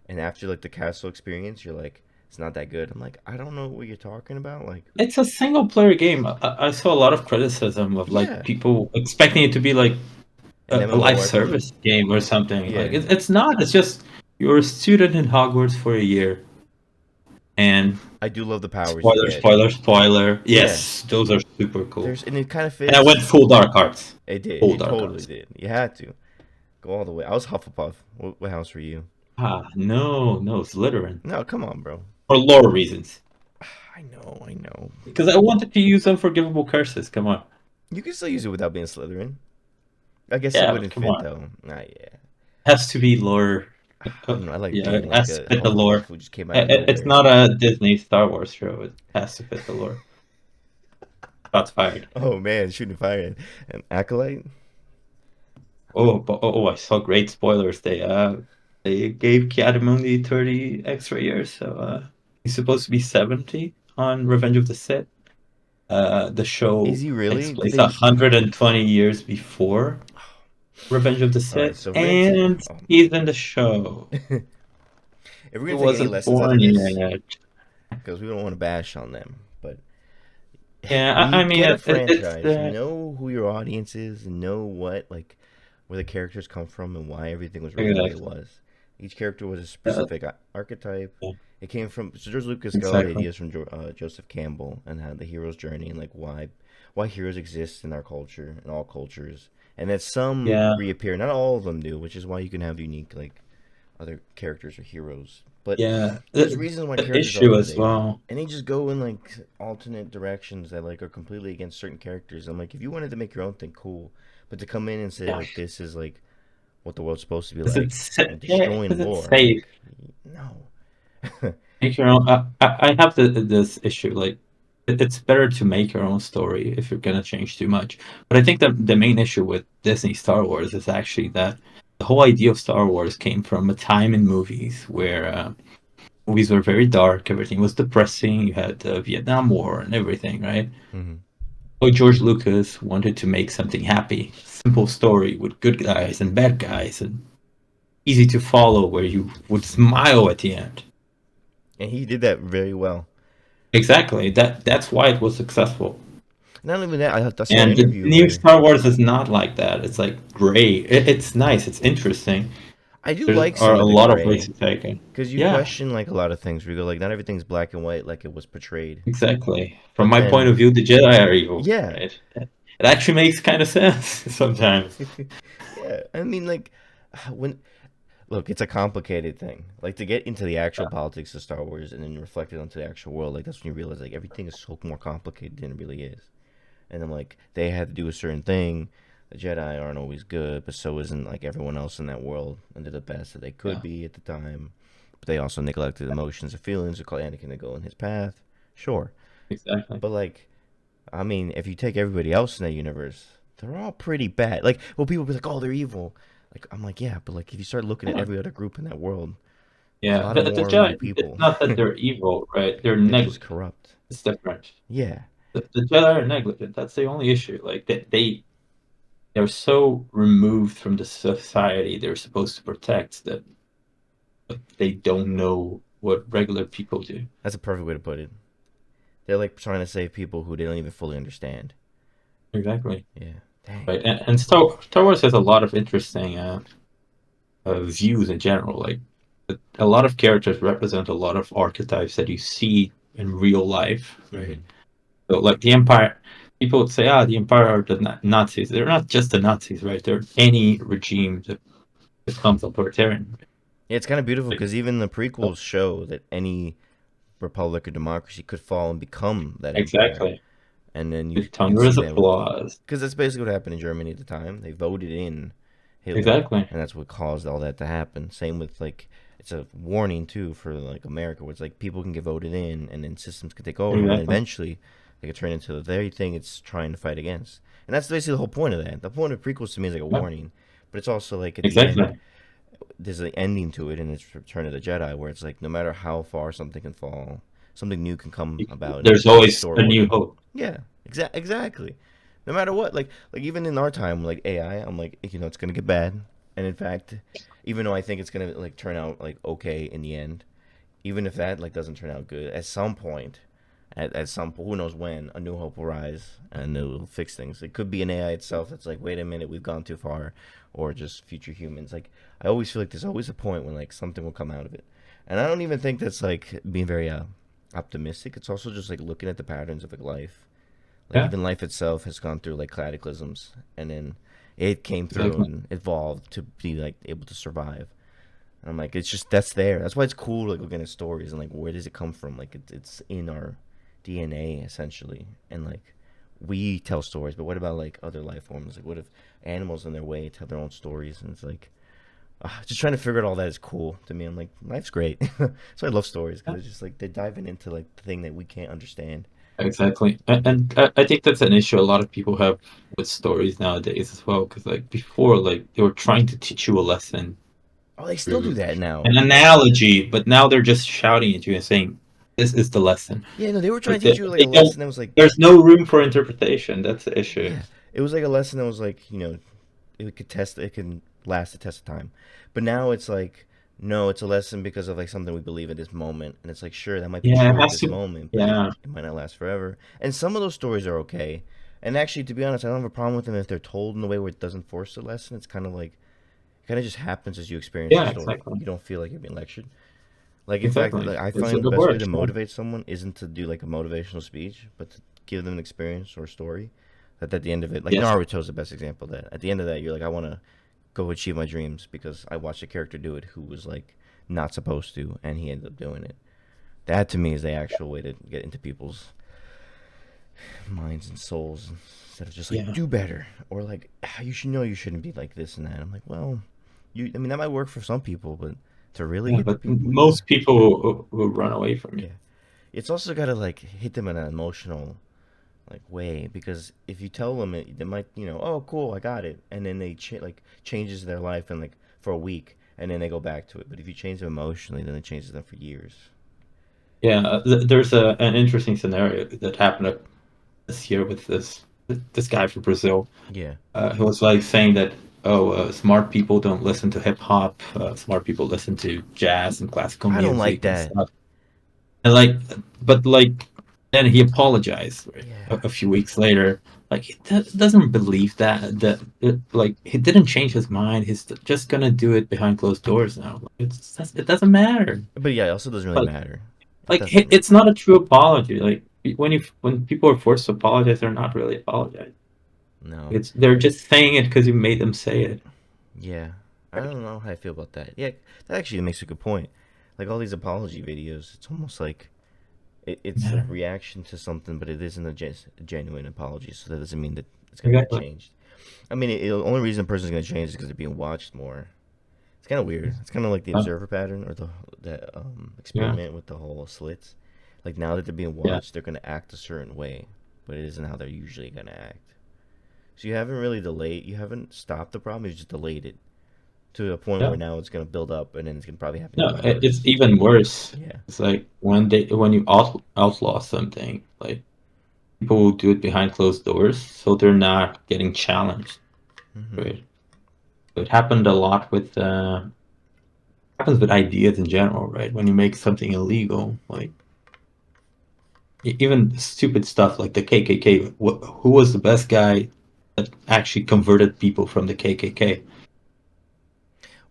[SPEAKER 1] and after like the castle experience, you're like it's not that good." I'm like, "I don't know what you're talking about." Like,
[SPEAKER 2] It's a single player game. I saw a lot of criticism of like
[SPEAKER 1] yeah,
[SPEAKER 2] people expecting it to be like
[SPEAKER 1] an
[SPEAKER 2] a live
[SPEAKER 1] MMORPG.
[SPEAKER 2] service game or something. Like
[SPEAKER 1] Yeah.
[SPEAKER 2] it's not. It's just you're a student in Hogwarts for a year, and
[SPEAKER 1] I do love the powers you
[SPEAKER 2] spoiler,
[SPEAKER 1] get.
[SPEAKER 2] spoiler, spoiler.
[SPEAKER 1] Yeah.
[SPEAKER 2] Yes, those are super cool.
[SPEAKER 1] There's and it kind of
[SPEAKER 2] And I went
[SPEAKER 1] fits.
[SPEAKER 2] full dark arts.
[SPEAKER 1] It did.
[SPEAKER 2] Full
[SPEAKER 1] It
[SPEAKER 2] dark
[SPEAKER 1] totally
[SPEAKER 2] arts.
[SPEAKER 1] did. You had to go all the way. I was Hufflepuff. What house were you?
[SPEAKER 2] Ah, no, no, Slytherin.
[SPEAKER 1] No, come on, bro.
[SPEAKER 2] For lore reasons.
[SPEAKER 1] I know, I know.
[SPEAKER 2] Because I wanted to use unforgivable curses. Come on.
[SPEAKER 1] You can still use it without being Slytherin. I guess it
[SPEAKER 2] Yeah, but
[SPEAKER 1] wouldn't
[SPEAKER 2] come
[SPEAKER 1] fit
[SPEAKER 2] on.
[SPEAKER 1] though. Nah, yeah.
[SPEAKER 2] Has to be lore.
[SPEAKER 1] I don't know. I like
[SPEAKER 2] Yeah,
[SPEAKER 1] being
[SPEAKER 2] it
[SPEAKER 1] like
[SPEAKER 2] has to
[SPEAKER 1] a
[SPEAKER 2] fit the
[SPEAKER 1] Hufflepuff
[SPEAKER 2] lore.
[SPEAKER 1] who just came out of
[SPEAKER 2] It's
[SPEAKER 1] nowhere.
[SPEAKER 2] not a Disney Star Wars show. It has to fit the lore. Shots fired.
[SPEAKER 1] Oh man, shooting fire. An acolyte.
[SPEAKER 2] Oh, I saw great spoilers. They gave Kiadamundi 30 extra years, so he's supposed to be 70 on Revenge of the Sith. The
[SPEAKER 1] Is
[SPEAKER 2] show
[SPEAKER 1] he
[SPEAKER 2] takes
[SPEAKER 1] really? Did
[SPEAKER 2] place
[SPEAKER 1] they?
[SPEAKER 2] 120 years before Revenge of the
[SPEAKER 1] All right,
[SPEAKER 2] Sith,
[SPEAKER 1] so if we're gonna
[SPEAKER 2] and he's in the show.
[SPEAKER 1] if we're
[SPEAKER 2] He
[SPEAKER 1] gonna take any
[SPEAKER 2] wasn't
[SPEAKER 1] lessons out
[SPEAKER 2] born
[SPEAKER 1] of this,
[SPEAKER 2] yet.
[SPEAKER 1] because we don't want to bash on them, but
[SPEAKER 2] Yeah,
[SPEAKER 1] when you
[SPEAKER 2] I mean,
[SPEAKER 1] get a
[SPEAKER 2] it's
[SPEAKER 1] franchise, know who your audience is, and know what like where the characters come from and why everything was written the way it
[SPEAKER 2] exactly.
[SPEAKER 1] was. Each character was a
[SPEAKER 2] Uh,
[SPEAKER 1] specific archetype.
[SPEAKER 2] yeah,
[SPEAKER 1] It came from so George Lucas got all the
[SPEAKER 2] exactly.
[SPEAKER 1] ideas from Joseph Campbell and had the hero's journey and like why heroes exist in our culture and all cultures, and that some
[SPEAKER 2] Yeah,
[SPEAKER 1] reappear. Not all of them do, which is why you can have unique like other characters or heroes. But
[SPEAKER 2] yeah.
[SPEAKER 1] there's reasons why
[SPEAKER 2] The
[SPEAKER 1] characters are
[SPEAKER 2] issue
[SPEAKER 1] what
[SPEAKER 2] as
[SPEAKER 1] they are,
[SPEAKER 2] well.
[SPEAKER 1] and they just go in like alternate directions that like are completely against certain characters. I'm like, if you wanted to make your own thing, cool, but to come in and say
[SPEAKER 2] Yeah,
[SPEAKER 1] like this is like what the world's supposed to be
[SPEAKER 2] is it
[SPEAKER 1] like and
[SPEAKER 2] yeah?
[SPEAKER 1] destroying
[SPEAKER 2] Is it
[SPEAKER 1] lore, I'm
[SPEAKER 2] safe?
[SPEAKER 1] like, no.
[SPEAKER 2] Make your own. I have this issue. Like, it's better to make your own story if you're gonna change too much. But I think that the main issue with Disney Star Wars is actually that the whole idea of Star Wars came from a time in movies where movies were very dark, everything was depressing. You had the Vietnam War and everything, right?
[SPEAKER 1] Mm-hmm.
[SPEAKER 2] So George Lucas wanted to make something happy, simple story with good guys and bad guys, and easy to follow, where you would smile at the end.
[SPEAKER 1] And he did that very well.
[SPEAKER 2] Exactly. That's why it was successful.
[SPEAKER 1] Not even that. I saw an
[SPEAKER 2] And the
[SPEAKER 1] interview
[SPEAKER 2] new
[SPEAKER 1] where
[SPEAKER 2] Star Wars is not like that. It's like gray. It's nice. It's interesting.
[SPEAKER 1] I do
[SPEAKER 2] There
[SPEAKER 1] like
[SPEAKER 2] are
[SPEAKER 1] some
[SPEAKER 2] a
[SPEAKER 1] of the
[SPEAKER 2] lot of ways
[SPEAKER 1] gray
[SPEAKER 2] to take it.
[SPEAKER 1] because you
[SPEAKER 2] Yeah,
[SPEAKER 1] question like a lot of things. Where you go like, not everything's black and white like it was portrayed.
[SPEAKER 2] exactly. From
[SPEAKER 1] But
[SPEAKER 2] my point
[SPEAKER 1] then,
[SPEAKER 2] of view, the Jedi are evil,
[SPEAKER 1] yeah,
[SPEAKER 2] right? It actually makes kind of sense sometimes.
[SPEAKER 1] yeah. I mean, like when look, it's a complicated thing. Like to get into the actual politics of Star Wars and then reflect it onto the actual world. Like that's when you realize like everything is so more complicated than it really is. And then like they had to do a certain thing. The Jedi aren't always good, but so isn't like everyone else in that world. And they're the best that they could
[SPEAKER 2] Yeah,
[SPEAKER 1] be at the time. But they also neglected emotions and feelings to call Anakin to go in his path. Sure.
[SPEAKER 2] exactly.
[SPEAKER 1] But like I mean, if you take everybody else in that universe, they're all pretty bad. Like, well, people be like, "Oh, they're evil." Like, I'm like, yeah, but like, if you start looking at
[SPEAKER 2] Yeah,
[SPEAKER 1] every other group in that world, there's a
[SPEAKER 2] yeah.
[SPEAKER 1] lot of
[SPEAKER 2] The
[SPEAKER 1] more evil
[SPEAKER 2] Jedi. It's
[SPEAKER 1] people.
[SPEAKER 2] not that they're evil, right? They're
[SPEAKER 1] They're just
[SPEAKER 2] negligent.
[SPEAKER 1] corrupt.
[SPEAKER 2] It's different.
[SPEAKER 1] Yeah,
[SPEAKER 2] The Jedi are negligent. That's the only issue. Like they're so removed from the society they're supposed to protect that they don't know what regular people do.
[SPEAKER 1] that's a perfect way to put it. They're like trying to save people who they don't even fully understand.
[SPEAKER 2] Exactly.
[SPEAKER 1] Yeah, dang.
[SPEAKER 2] Right. And Star Wars has a lot of interesting views in general. Like a lot of characters represent a lot of archetypes that you see in real life. Right.
[SPEAKER 1] Mm-hmm.
[SPEAKER 2] So like the Empire, people would say, the Empire are the Nazis. They're not just the Nazis, right? They're any regime that becomes authoritarian.
[SPEAKER 1] Yeah, it's kind of beautiful
[SPEAKER 2] Like,
[SPEAKER 1] because even the prequels show that any republic or democracy could fall and become that empire,
[SPEAKER 2] exactly.
[SPEAKER 1] and then you
[SPEAKER 2] With
[SPEAKER 1] can see
[SPEAKER 2] thunderous
[SPEAKER 1] that with
[SPEAKER 2] applause.
[SPEAKER 1] because that's basically what happened in Germany at the time. They voted in Hitler,
[SPEAKER 2] Exactly.
[SPEAKER 1] and that's what caused all that to happen. Same with like it's a warning too for like America, where it's like people can get voted in, and then systems can take over, and then
[SPEAKER 2] Exactly.
[SPEAKER 1] eventually they could turn into the very thing it's trying to fight against. And that's basically the whole point of that. The point of prequels to me is like a
[SPEAKER 2] Yeah.
[SPEAKER 1] warning, but it's also like at the end
[SPEAKER 2] Exactly.
[SPEAKER 1] there's an ending to it, and it's Return of the Jedi, where it's like no matter how far something can fall, something new can come about and
[SPEAKER 2] There's always
[SPEAKER 1] restore
[SPEAKER 2] a new
[SPEAKER 1] order.
[SPEAKER 2] hope.
[SPEAKER 1] Yeah, exactly. No matter what, like even in our time, like AI, I'm like, it's gonna get bad, and in fact, even though I think it's gonna like turn out like okay in the end, even if that like doesn't turn out good, at some point, at some who knows when, a new hope will rise and it will fix things. It could be an AI itself that's like, wait a minute, we've gone too far, or just future humans. Like I always feel like there's always a point when like something will come out of it, and I don't even think that's like being very optimistic. It's also just like looking at the patterns of like life. Like
[SPEAKER 2] Yeah.
[SPEAKER 1] even life itself has gone through like cataclysms, and then it came through
[SPEAKER 2] Exactly.
[SPEAKER 1] and evolved to be like able to survive. And I'm like, it's just that's there. That's why it's cool like looking at stories and like where does it come from? Like it's in our DNA essentially, and like we tell stories. But what about like other life forms? Like what if animals in their way tell their own stories? And it's like just trying to figure out all that is cool to me. I'm like, life's great. So I love stories because
[SPEAKER 2] Yeah.
[SPEAKER 1] it's just like they're diving into like the thing that we can't understand.
[SPEAKER 2] Exactly. And I think that's an issue a lot of people have with stories nowadays as well. Because like before, like they were trying to teach you a lesson
[SPEAKER 1] Oh, they still do
[SPEAKER 2] through
[SPEAKER 1] that now.
[SPEAKER 2] an analogy, but now they're just shouting at you and saying, "This is the lesson."
[SPEAKER 1] Yeah, no, they were trying
[SPEAKER 2] Like
[SPEAKER 1] to teach you like
[SPEAKER 2] they
[SPEAKER 1] a
[SPEAKER 2] don't.
[SPEAKER 1] lesson that was like,
[SPEAKER 2] There's no room for interpretation. That's the issue.
[SPEAKER 1] yeah, it was like a lesson that was like, it can last the test of time. But now it's like, no, it's a lesson because of like something we believe at this moment, and it's like, sure, that might be
[SPEAKER 2] Yeah, it
[SPEAKER 1] true at
[SPEAKER 2] has
[SPEAKER 1] this
[SPEAKER 2] to.
[SPEAKER 1] moment, but
[SPEAKER 2] Yeah,
[SPEAKER 1] it might not last forever. And some of those stories are okay. And actually, to be honest, I don't have a problem with them if they're told in a way where it doesn't force the lesson. It's kind of like it kind of just happens as you experience the
[SPEAKER 2] yeah,
[SPEAKER 1] story.
[SPEAKER 2] exactly,
[SPEAKER 1] You don't feel like you're being lectured. Like in fact,
[SPEAKER 2] exactly.
[SPEAKER 1] like, I
[SPEAKER 2] It's a
[SPEAKER 1] find the
[SPEAKER 2] good
[SPEAKER 1] best way
[SPEAKER 2] word.
[SPEAKER 1] to
[SPEAKER 2] Yeah.
[SPEAKER 1] motivate someone isn't to do like a motivational speech, but to give them an experience or a story. That at the end of it, like
[SPEAKER 2] Yes,
[SPEAKER 1] Naruto's the best example of that. At the end of that, you're like, I want to go achieve my dreams because I watched a character do it who was like not supposed to, and he ended up doing it. That to me is the actual way to get into people's minds and souls instead of just like
[SPEAKER 2] yeah,
[SPEAKER 1] do better or like you should know you shouldn't be like this and that. I'm like, well, I mean, that might work for some people, but to really
[SPEAKER 2] yeah.
[SPEAKER 1] get the
[SPEAKER 2] But
[SPEAKER 1] people, you gotta,
[SPEAKER 2] most people will run away from you.
[SPEAKER 1] yeah. It's also gotta like hit them in an emotional like way because if you tell them it, they might oh cool I got it and then they like changes their life and like for a week, and then they go back to it. But if you change them emotionally, then it changes them for years.
[SPEAKER 2] Yeah, there's an interesting scenario that happened this year with this guy from Brazil.
[SPEAKER 1] Yeah,
[SPEAKER 2] He was like saying that, oh, smart people don't listen to hip hop. Smart people listen to jazz and classical
[SPEAKER 1] I don't like
[SPEAKER 2] music and
[SPEAKER 1] that.
[SPEAKER 2] stuff. And like, but like, then he apologized, right,
[SPEAKER 1] Yeah,
[SPEAKER 2] a few weeks later. Like he doesn't believe like he didn't change his mind. He's just gonna do it behind closed doors now. Like, it doesn't matter.
[SPEAKER 1] but yeah, it also doesn't really
[SPEAKER 2] Like
[SPEAKER 1] matter. It
[SPEAKER 2] like
[SPEAKER 1] doesn't.
[SPEAKER 2] it's not a true apology. Like when people are forced to apologize, they're not really apologizing.
[SPEAKER 1] No.
[SPEAKER 2] They're just saying it because you made them say it.
[SPEAKER 1] Yeah, I don't know how I feel about that. Yeah, that actually makes a good point. Like all these apology videos, it's almost like it's a
[SPEAKER 2] Yeah,
[SPEAKER 1] reaction to something, but it isn't a genuine apology. So that doesn't mean that it's gonna get
[SPEAKER 2] exactly.
[SPEAKER 1] changed. I mean, the only reason a person's gonna change is because they're being watched more. It's kind of weird. It's kind of like the
[SPEAKER 2] Uh,
[SPEAKER 1] observer pattern or the
[SPEAKER 2] yeah,
[SPEAKER 1] experiment with the whole slits. Like now that they're being
[SPEAKER 2] yeah,
[SPEAKER 1] watched, they're gonna act a certain way, but it isn't how they're usually gonna act. So you haven't really delayed. You haven't stopped the problem. You just delayed it to a point
[SPEAKER 2] yeah.
[SPEAKER 1] where now it's gonna build up, and then it's gonna probably happen
[SPEAKER 2] No,
[SPEAKER 1] even
[SPEAKER 2] it's
[SPEAKER 1] worse.
[SPEAKER 2] even worse.
[SPEAKER 1] Yeah.
[SPEAKER 2] It's like when you outlaw something, like people will do it behind closed doors, so they're not getting challenged.
[SPEAKER 1] Hmm.
[SPEAKER 2] Right? It happened a lot with happens with ideas in general, right? When you make something illegal, like even stupid stuff like the KKK. Who was the best guy that actually converted people from the KKK?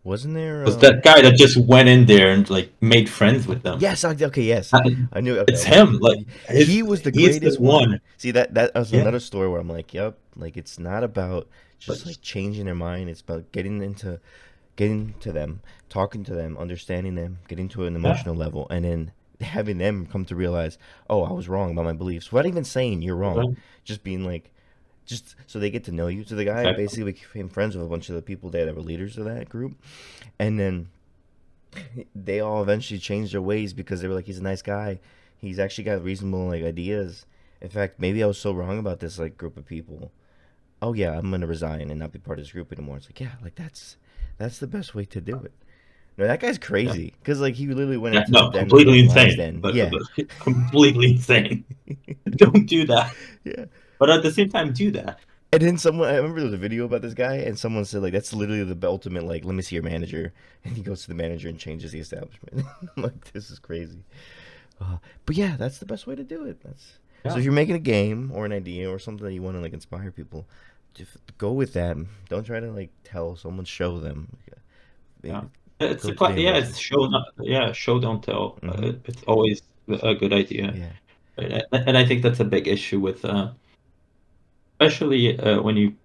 [SPEAKER 1] Wasn't there?
[SPEAKER 2] Was that guy that just went in there and like made friends with them?
[SPEAKER 1] Yes. Okay. Yes.
[SPEAKER 2] Uh,
[SPEAKER 1] I knew. Okay.
[SPEAKER 2] It's him. Like
[SPEAKER 1] He was the
[SPEAKER 2] he's the
[SPEAKER 1] greatest one.
[SPEAKER 2] one.
[SPEAKER 1] See that was
[SPEAKER 2] Yeah.
[SPEAKER 1] another story where I'm like, yep. Like it's not about
[SPEAKER 2] But
[SPEAKER 1] just like changing their mind. It's about getting to them, talking to them, understanding them, getting to an
[SPEAKER 2] yeah,
[SPEAKER 1] emotional level, and then having them come to realize, oh, I was wrong about my beliefs. Without even saying you're wrong,
[SPEAKER 2] right.
[SPEAKER 1] just being like, just so they get to know you. So the guy
[SPEAKER 2] Exactly.
[SPEAKER 1] basically became friends with a bunch of the people there that were leaders of that group, and then they all eventually changed their ways because they were like, he's a nice guy. He's actually got reasonable like ideas. In fact, maybe I was so wrong about this like group of people. Oh yeah, I'm gonna resign and not be part of this group anymore. It's like yeah, like that's the best way to do it. No, that guy's
[SPEAKER 2] Yeah.
[SPEAKER 1] crazy because like he literally went
[SPEAKER 2] Yeah.
[SPEAKER 1] into the
[SPEAKER 2] No,
[SPEAKER 1] den, the
[SPEAKER 2] completely
[SPEAKER 1] lion's
[SPEAKER 2] insane.
[SPEAKER 1] den.
[SPEAKER 2] But,
[SPEAKER 1] Yeah,
[SPEAKER 2] completely insane. Don't do that.
[SPEAKER 1] yeah.
[SPEAKER 2] But at the same time, do that.
[SPEAKER 1] And then someone, I remember there was a video about this guy, and someone said like that's literally the ultimate like, let me see your manager, and he goes to the manager and changes the establishment. I'm like, this is crazy. But yeah, that's the best way to do it. That's so
[SPEAKER 2] Yeah.
[SPEAKER 1] if you're making a game or an idea or something that you want to like inspire people, just go with that. Don't try to like tell someone, show them.
[SPEAKER 2] Yeah.
[SPEAKER 1] Maybe
[SPEAKER 2] It's
[SPEAKER 1] go to the
[SPEAKER 2] yeah,
[SPEAKER 1] universal.
[SPEAKER 2] it's show not, yeah, show don't tell.
[SPEAKER 1] Mm-hmm.
[SPEAKER 2] It's always a good idea.
[SPEAKER 1] Yeah,
[SPEAKER 2] Right? And I think that's a big issue with especially when you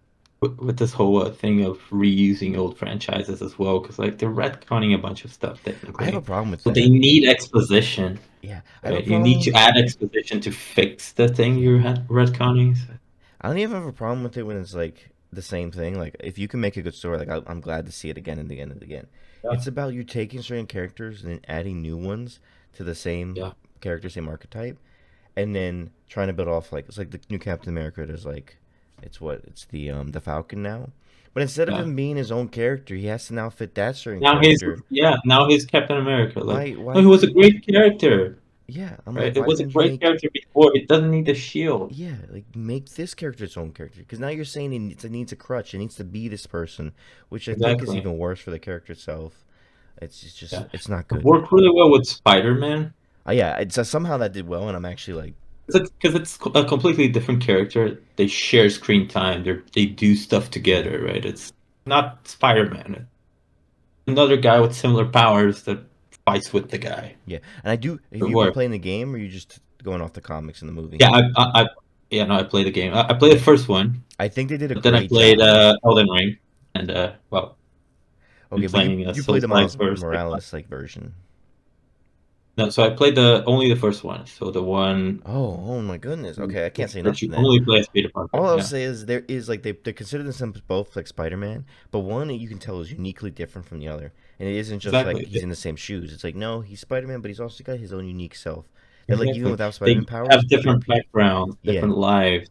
[SPEAKER 2] with this whole thing of reusing old franchises as well, because like they're retconning a bunch of stuff
[SPEAKER 1] I have a
[SPEAKER 2] technically,
[SPEAKER 1] problem with
[SPEAKER 2] so they
[SPEAKER 1] that.
[SPEAKER 2] need exposition,
[SPEAKER 1] Yeah, I have a
[SPEAKER 2] right? You need to
[SPEAKER 1] problem.
[SPEAKER 2] add exposition to fix the thing
[SPEAKER 1] Yeah,
[SPEAKER 2] you're retconning. So,
[SPEAKER 1] I don't even have a problem with it when it's like the same thing. Like if you can make a good story, like I'm glad to see it again and again and again.
[SPEAKER 2] yeah,
[SPEAKER 1] It's about you taking certain characters and then adding new ones to the same
[SPEAKER 2] yeah,
[SPEAKER 1] character, same archetype, and then trying to build off like it's like the new Captain America. There's like it's the Falcon now, but instead of
[SPEAKER 2] yeah.
[SPEAKER 1] him being his own character, he has to now fit that certain
[SPEAKER 2] Now he's
[SPEAKER 1] character.
[SPEAKER 2] now he's Captain America. Like,
[SPEAKER 1] Why
[SPEAKER 2] no, he was a
[SPEAKER 1] couldn't
[SPEAKER 2] great character,
[SPEAKER 1] yeah? I'm like
[SPEAKER 2] right? It
[SPEAKER 1] why
[SPEAKER 2] was a
[SPEAKER 1] couldn't you
[SPEAKER 2] great
[SPEAKER 1] make
[SPEAKER 2] character before. It doesn't need a shield.
[SPEAKER 1] yeah, like make this character its own character because now you're saying it needs a crutch. It needs to be this person, which I think is
[SPEAKER 2] Exactly.
[SPEAKER 1] even worse for the character itself.
[SPEAKER 2] Yeah.
[SPEAKER 1] It's not
[SPEAKER 2] It
[SPEAKER 1] good.
[SPEAKER 2] worked really well with Spider-Man.
[SPEAKER 1] Yeah, it's somehow that did well, and I'm actually like,
[SPEAKER 2] Because it's a completely different character. They share screen time. They do stuff
[SPEAKER 1] yeah,
[SPEAKER 2] together, right? It's not Spider-Man. It's another guy with similar powers that fights with the guy.
[SPEAKER 1] yeah. And I do. Have
[SPEAKER 2] It
[SPEAKER 1] you been
[SPEAKER 2] worked.
[SPEAKER 1] playing the game, or are you just going off the comics in the movie?
[SPEAKER 2] Yeah, yeah, no, I played the game. I played the first one,
[SPEAKER 1] I think they did a
[SPEAKER 2] but then I
[SPEAKER 1] great
[SPEAKER 2] played
[SPEAKER 1] job.
[SPEAKER 2] Elden Ring, and well, been
[SPEAKER 1] Okay, but
[SPEAKER 2] playing
[SPEAKER 1] you played the
[SPEAKER 2] Souls-like
[SPEAKER 1] Miles
[SPEAKER 2] for 6 months.
[SPEAKER 1] Morales like version.
[SPEAKER 2] No, so I played the only the first one. So the one
[SPEAKER 1] Oh my goodness. Okay, I can't say
[SPEAKER 2] that
[SPEAKER 1] nothing
[SPEAKER 2] you
[SPEAKER 1] then.
[SPEAKER 2] only play as Peter Parker.
[SPEAKER 1] All I'll
[SPEAKER 2] Yeah,
[SPEAKER 1] say is there is like they consider themselves both like Spider-Man, but one that you can tell is uniquely different from the other, and it isn't just like
[SPEAKER 2] exactly.
[SPEAKER 1] he's in the same shoes. It's like no, he's Spider-Man, but he's also got his own unique self. That like even
[SPEAKER 2] Exactly.
[SPEAKER 1] without
[SPEAKER 2] They
[SPEAKER 1] Spider-Man powers,
[SPEAKER 2] have different backgrounds,
[SPEAKER 1] yeah,
[SPEAKER 2] different lives,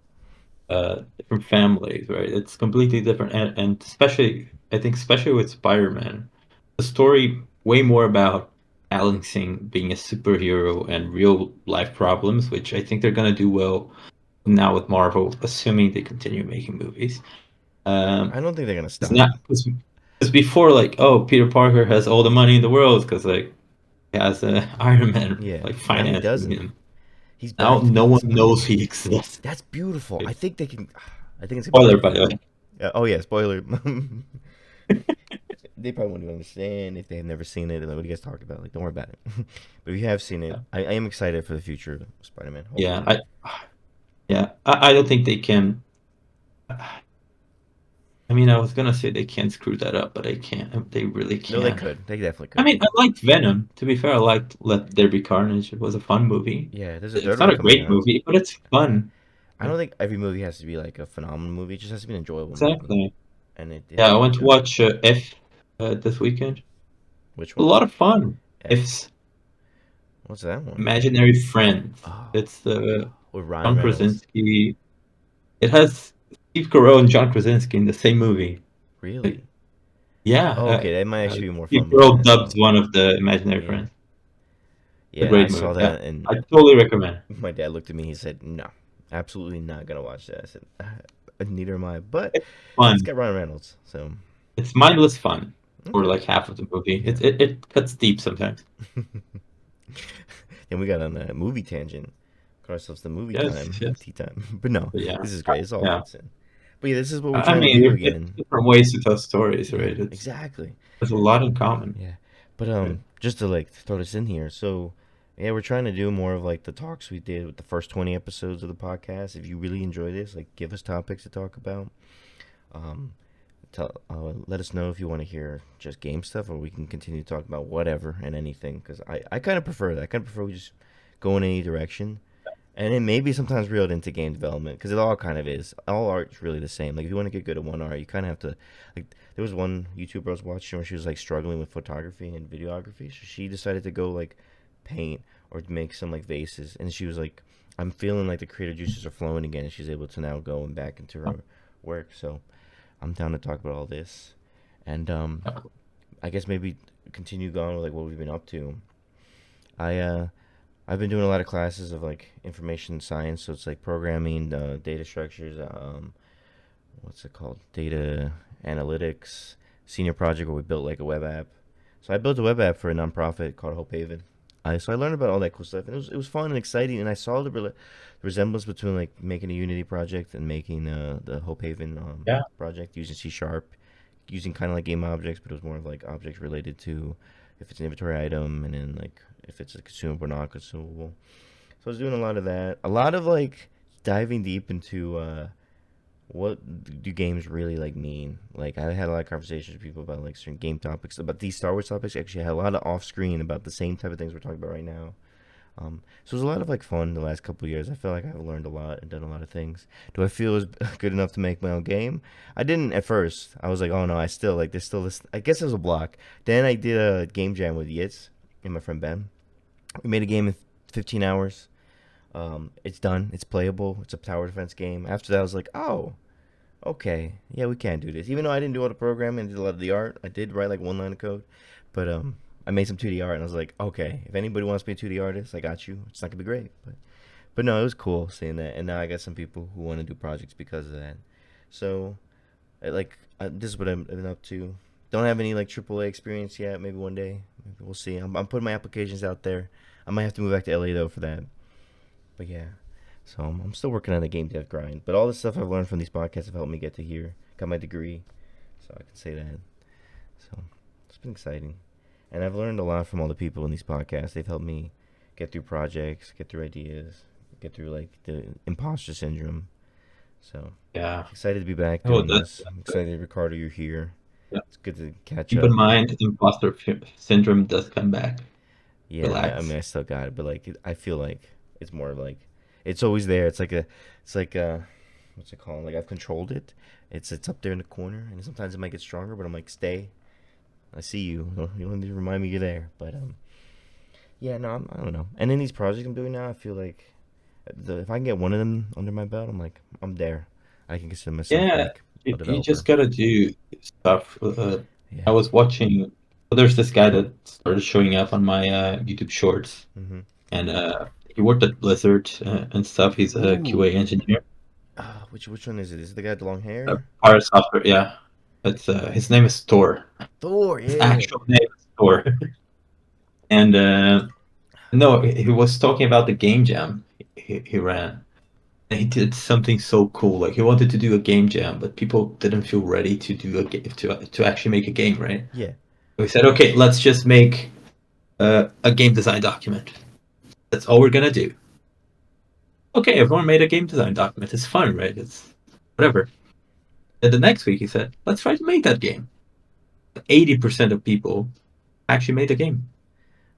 [SPEAKER 2] different families, right? It's completely different, and especially I think especially with Spider-Man, the story way more about balancing being a superhero and real life problems, which I think they're gonna do well now with Marvel, assuming they continue making movies.
[SPEAKER 1] I don't think they're gonna
[SPEAKER 2] It's
[SPEAKER 1] stop.
[SPEAKER 2] not because before, like, oh, Peter Parker has all the money in the world because like he has Iron Man
[SPEAKER 1] Yeah.
[SPEAKER 2] like
[SPEAKER 1] Now he
[SPEAKER 2] financing
[SPEAKER 1] doesn't.
[SPEAKER 2] him.
[SPEAKER 1] He's
[SPEAKER 2] Now
[SPEAKER 1] back to
[SPEAKER 2] no
[SPEAKER 1] being
[SPEAKER 2] one
[SPEAKER 1] Spider
[SPEAKER 2] knows
[SPEAKER 1] Man.
[SPEAKER 2] he exists.
[SPEAKER 1] That's beautiful. I think they can. I think it's gonna be
[SPEAKER 2] Spoiler, by the
[SPEAKER 1] different.
[SPEAKER 2] way.
[SPEAKER 1] Oh yeah, spoiler. They probably won't even understand if they have never seen it. Like, what are you guys talking about? Like, don't worry about it. But if you have seen it, I am excited for the future of Spider-Man.
[SPEAKER 2] Yeah,
[SPEAKER 1] Hopefully,
[SPEAKER 2] I don't think they can. I mean, I was gonna say they can't screw that up, but they can't. They really
[SPEAKER 1] no, they
[SPEAKER 2] can't.
[SPEAKER 1] could. They definitely
[SPEAKER 2] I
[SPEAKER 1] could.
[SPEAKER 2] mean, I liked Venom. To be fair, I liked Let There Be Carnage. It was a fun movie.
[SPEAKER 1] Yeah, there's a third
[SPEAKER 2] It's
[SPEAKER 1] one
[SPEAKER 2] not a
[SPEAKER 1] coming
[SPEAKER 2] great
[SPEAKER 1] out.
[SPEAKER 2] movie, but it's fun.
[SPEAKER 1] I don't think every movie has to be like a phenomenal movie. It just has to be an enjoyable movie,
[SPEAKER 2] Exactly.
[SPEAKER 1] and it
[SPEAKER 2] Yeah, I
[SPEAKER 1] did
[SPEAKER 2] went
[SPEAKER 1] that
[SPEAKER 2] to
[SPEAKER 1] job.
[SPEAKER 2] watch F this weekend.
[SPEAKER 1] Which
[SPEAKER 2] A
[SPEAKER 1] one?
[SPEAKER 2] lot of fun.
[SPEAKER 1] F.
[SPEAKER 2] It's
[SPEAKER 1] What's that one?
[SPEAKER 2] Imaginary Friends.
[SPEAKER 1] Oh,
[SPEAKER 2] It's the
[SPEAKER 1] with Ryan
[SPEAKER 2] John
[SPEAKER 1] Reynolds.
[SPEAKER 2] Krasinski. It has Steve Carell and John Krasinski in the same movie. Like,
[SPEAKER 1] Really?
[SPEAKER 2] yeah,
[SPEAKER 1] Oh, okay. That might actually be a more
[SPEAKER 2] Steve
[SPEAKER 1] fun movie
[SPEAKER 2] Carell
[SPEAKER 1] then.
[SPEAKER 2] dubs one of the imaginary
[SPEAKER 1] Yeah,
[SPEAKER 2] friends. It's a
[SPEAKER 1] yeah. I
[SPEAKER 2] great
[SPEAKER 1] saw
[SPEAKER 2] movie. Yeah,
[SPEAKER 1] that, and
[SPEAKER 2] I totally recommend.
[SPEAKER 1] my dad looked at me. He said, "No, absolutely not gonna watch that." I said, "Neither am I." But
[SPEAKER 2] It's
[SPEAKER 1] it's
[SPEAKER 2] fun.
[SPEAKER 1] got Ryan Reynolds, so
[SPEAKER 2] It's mindless fun for
[SPEAKER 1] okay.
[SPEAKER 2] like half of the movie.
[SPEAKER 1] Yeah.
[SPEAKER 2] It cuts deep sometimes.
[SPEAKER 1] Then we got on a movie tangent. Got ourselves the movie
[SPEAKER 2] Yes,
[SPEAKER 1] time,
[SPEAKER 2] yes.
[SPEAKER 1] tea time. But no,
[SPEAKER 2] But yeah,
[SPEAKER 1] this is great. This all
[SPEAKER 2] yeah.
[SPEAKER 1] fits in. But yeah, this is what we're
[SPEAKER 2] I
[SPEAKER 1] trying to
[SPEAKER 2] mean,
[SPEAKER 1] do
[SPEAKER 2] it's
[SPEAKER 1] again.
[SPEAKER 2] different ways to tell stories,
[SPEAKER 1] Yeah,
[SPEAKER 2] right? It's
[SPEAKER 1] exactly.
[SPEAKER 2] there's a lot in common,
[SPEAKER 1] Yeah, but
[SPEAKER 2] right?
[SPEAKER 1] just to like throw this in here. So yeah, we're trying to do more of like the talks we did with the first 20 episodes of the podcast. If you really enjoy this, like give us topics to talk about. Um, let us know if you want to hear just game stuff, or we can continue to talk about whatever and anything. Because I kind of prefer that. I kind of prefer we just go in any direction. And it may be sometimes reeled into game development because it all kind of is. All art's really the same. Like if you want to get good at one art, you kind of have to. Like there was one YouTuber I was watching where she was like struggling with photography and videography, so she decided to go like paint or make some like vases, and she was like, "I'm feeling like the creative juices are flowing again," and she's able to now go and back into her work. So I'm down to talk about all this, and I guess maybe continue going with like what we've been up to. I I've been doing a lot of classes of like information science, so it's like programming, data structures, what's it called? Data analytics. Senior project where we built like a web app. So I built a web app for a nonprofit called Hope Haven. So I learned about all that cool stuff, and it was fun and exciting, and I saw the resemblance between like making a Unity project and making the Hope Haven
[SPEAKER 2] Yeah.
[SPEAKER 1] project using C Sharp, using kind of like game objects, but it was more of like objects related to if it's an inventory item, and then like if it's a consumable, not consumable. So I was doing a lot of that, a lot of like diving deep into what do games really like mean? Like I had a lot of conversations with people about like certain game topics, about these Star Wars topics. Actually, I had a lot of off screen about the same type of things we're talking about right now. So it was a lot of like fun the last couple of years. I feel like I've learned a lot and done a lot of things. Do I feel as good enough to make my own game? I didn't at first. I was like, oh no, I still like there's still this. I guess it was a block. Then I did a game jam with Yitz and my friend Ben. We made a game in 15 hours. It's done. It's playable. It's a tower defense game. After that, I was like, oh, okay, yeah, we can do this. Even though I didn't do all the programming and did a lot of the art, I did write like one line of code. But I made some 2D art, and I was like, okay, if anybody wants to be a 2D artist, I got you. It's not gonna be great, but no, it was cool seeing that. And now I got some people who want to do projects because of that. So this is what I've been up to. Don't have any like AAA experience yet. Maybe one day. Maybe we'll see. I'm putting my applications out there. I might have to move back to LA though for that. But yeah, so I'm still working on the game dev grind. But all the stuff I've learned from these podcasts have helped me get to here. Got my degree, so I can say that. So it's been exciting, and I've learned a lot from all the people in these podcasts. They've helped me get through projects, get through ideas, get through like the imposter syndrome. So
[SPEAKER 2] Yeah.
[SPEAKER 1] excited to be back
[SPEAKER 2] Oh,
[SPEAKER 1] doing this. I'm excited, Ricardo, you're here.
[SPEAKER 2] yeah.
[SPEAKER 1] It's good to catch
[SPEAKER 2] Keep in
[SPEAKER 1] up.
[SPEAKER 2] mind, syndrome does come back.
[SPEAKER 1] Yeah, I
[SPEAKER 2] Relax.
[SPEAKER 1] mean, I still got it, but like, I feel like it's more of like, it's always there. It's like what's it called? Like I've controlled it. It's up there in the corner, and sometimes it might get stronger, but I'm like, stay. I see you. You don't need to remind me you're there. But yeah, no, I don't know. And in these projects I'm doing now, I feel like if I can get one of them under my belt, I'm like, I'm there. I can consider myself
[SPEAKER 2] Yeah,
[SPEAKER 1] like a
[SPEAKER 2] you just
[SPEAKER 1] developer.
[SPEAKER 2] gotta do stuff. I
[SPEAKER 1] Yeah.
[SPEAKER 2] was watching. There's this guy that started showing up on my YouTube Shorts,
[SPEAKER 1] Mm-hmm.
[SPEAKER 2] and he worked at Blizzard and stuff. He's a
[SPEAKER 1] Ooh.
[SPEAKER 2] QA engineer.
[SPEAKER 1] Which one is it? Is it the guy with the long
[SPEAKER 2] Uh,
[SPEAKER 1] hair?
[SPEAKER 2] Pirate Software, yeah. It's his name is Thor.
[SPEAKER 1] Thor.
[SPEAKER 2] His
[SPEAKER 1] Yeah.
[SPEAKER 2] actual name is Thor. And no, he was talking about the game jam he ran. And he did something so cool. Like he wanted to do a game jam, but people didn't feel ready to do to actually make a game, right?
[SPEAKER 1] Yeah.
[SPEAKER 2] So we said, okay, let's just make a game design document. That's all we're gonna do. Okay, everyone made a game design document. It's fun, right? It's whatever. And the next week he said, let's try to make that game. 80% of people actually made the game.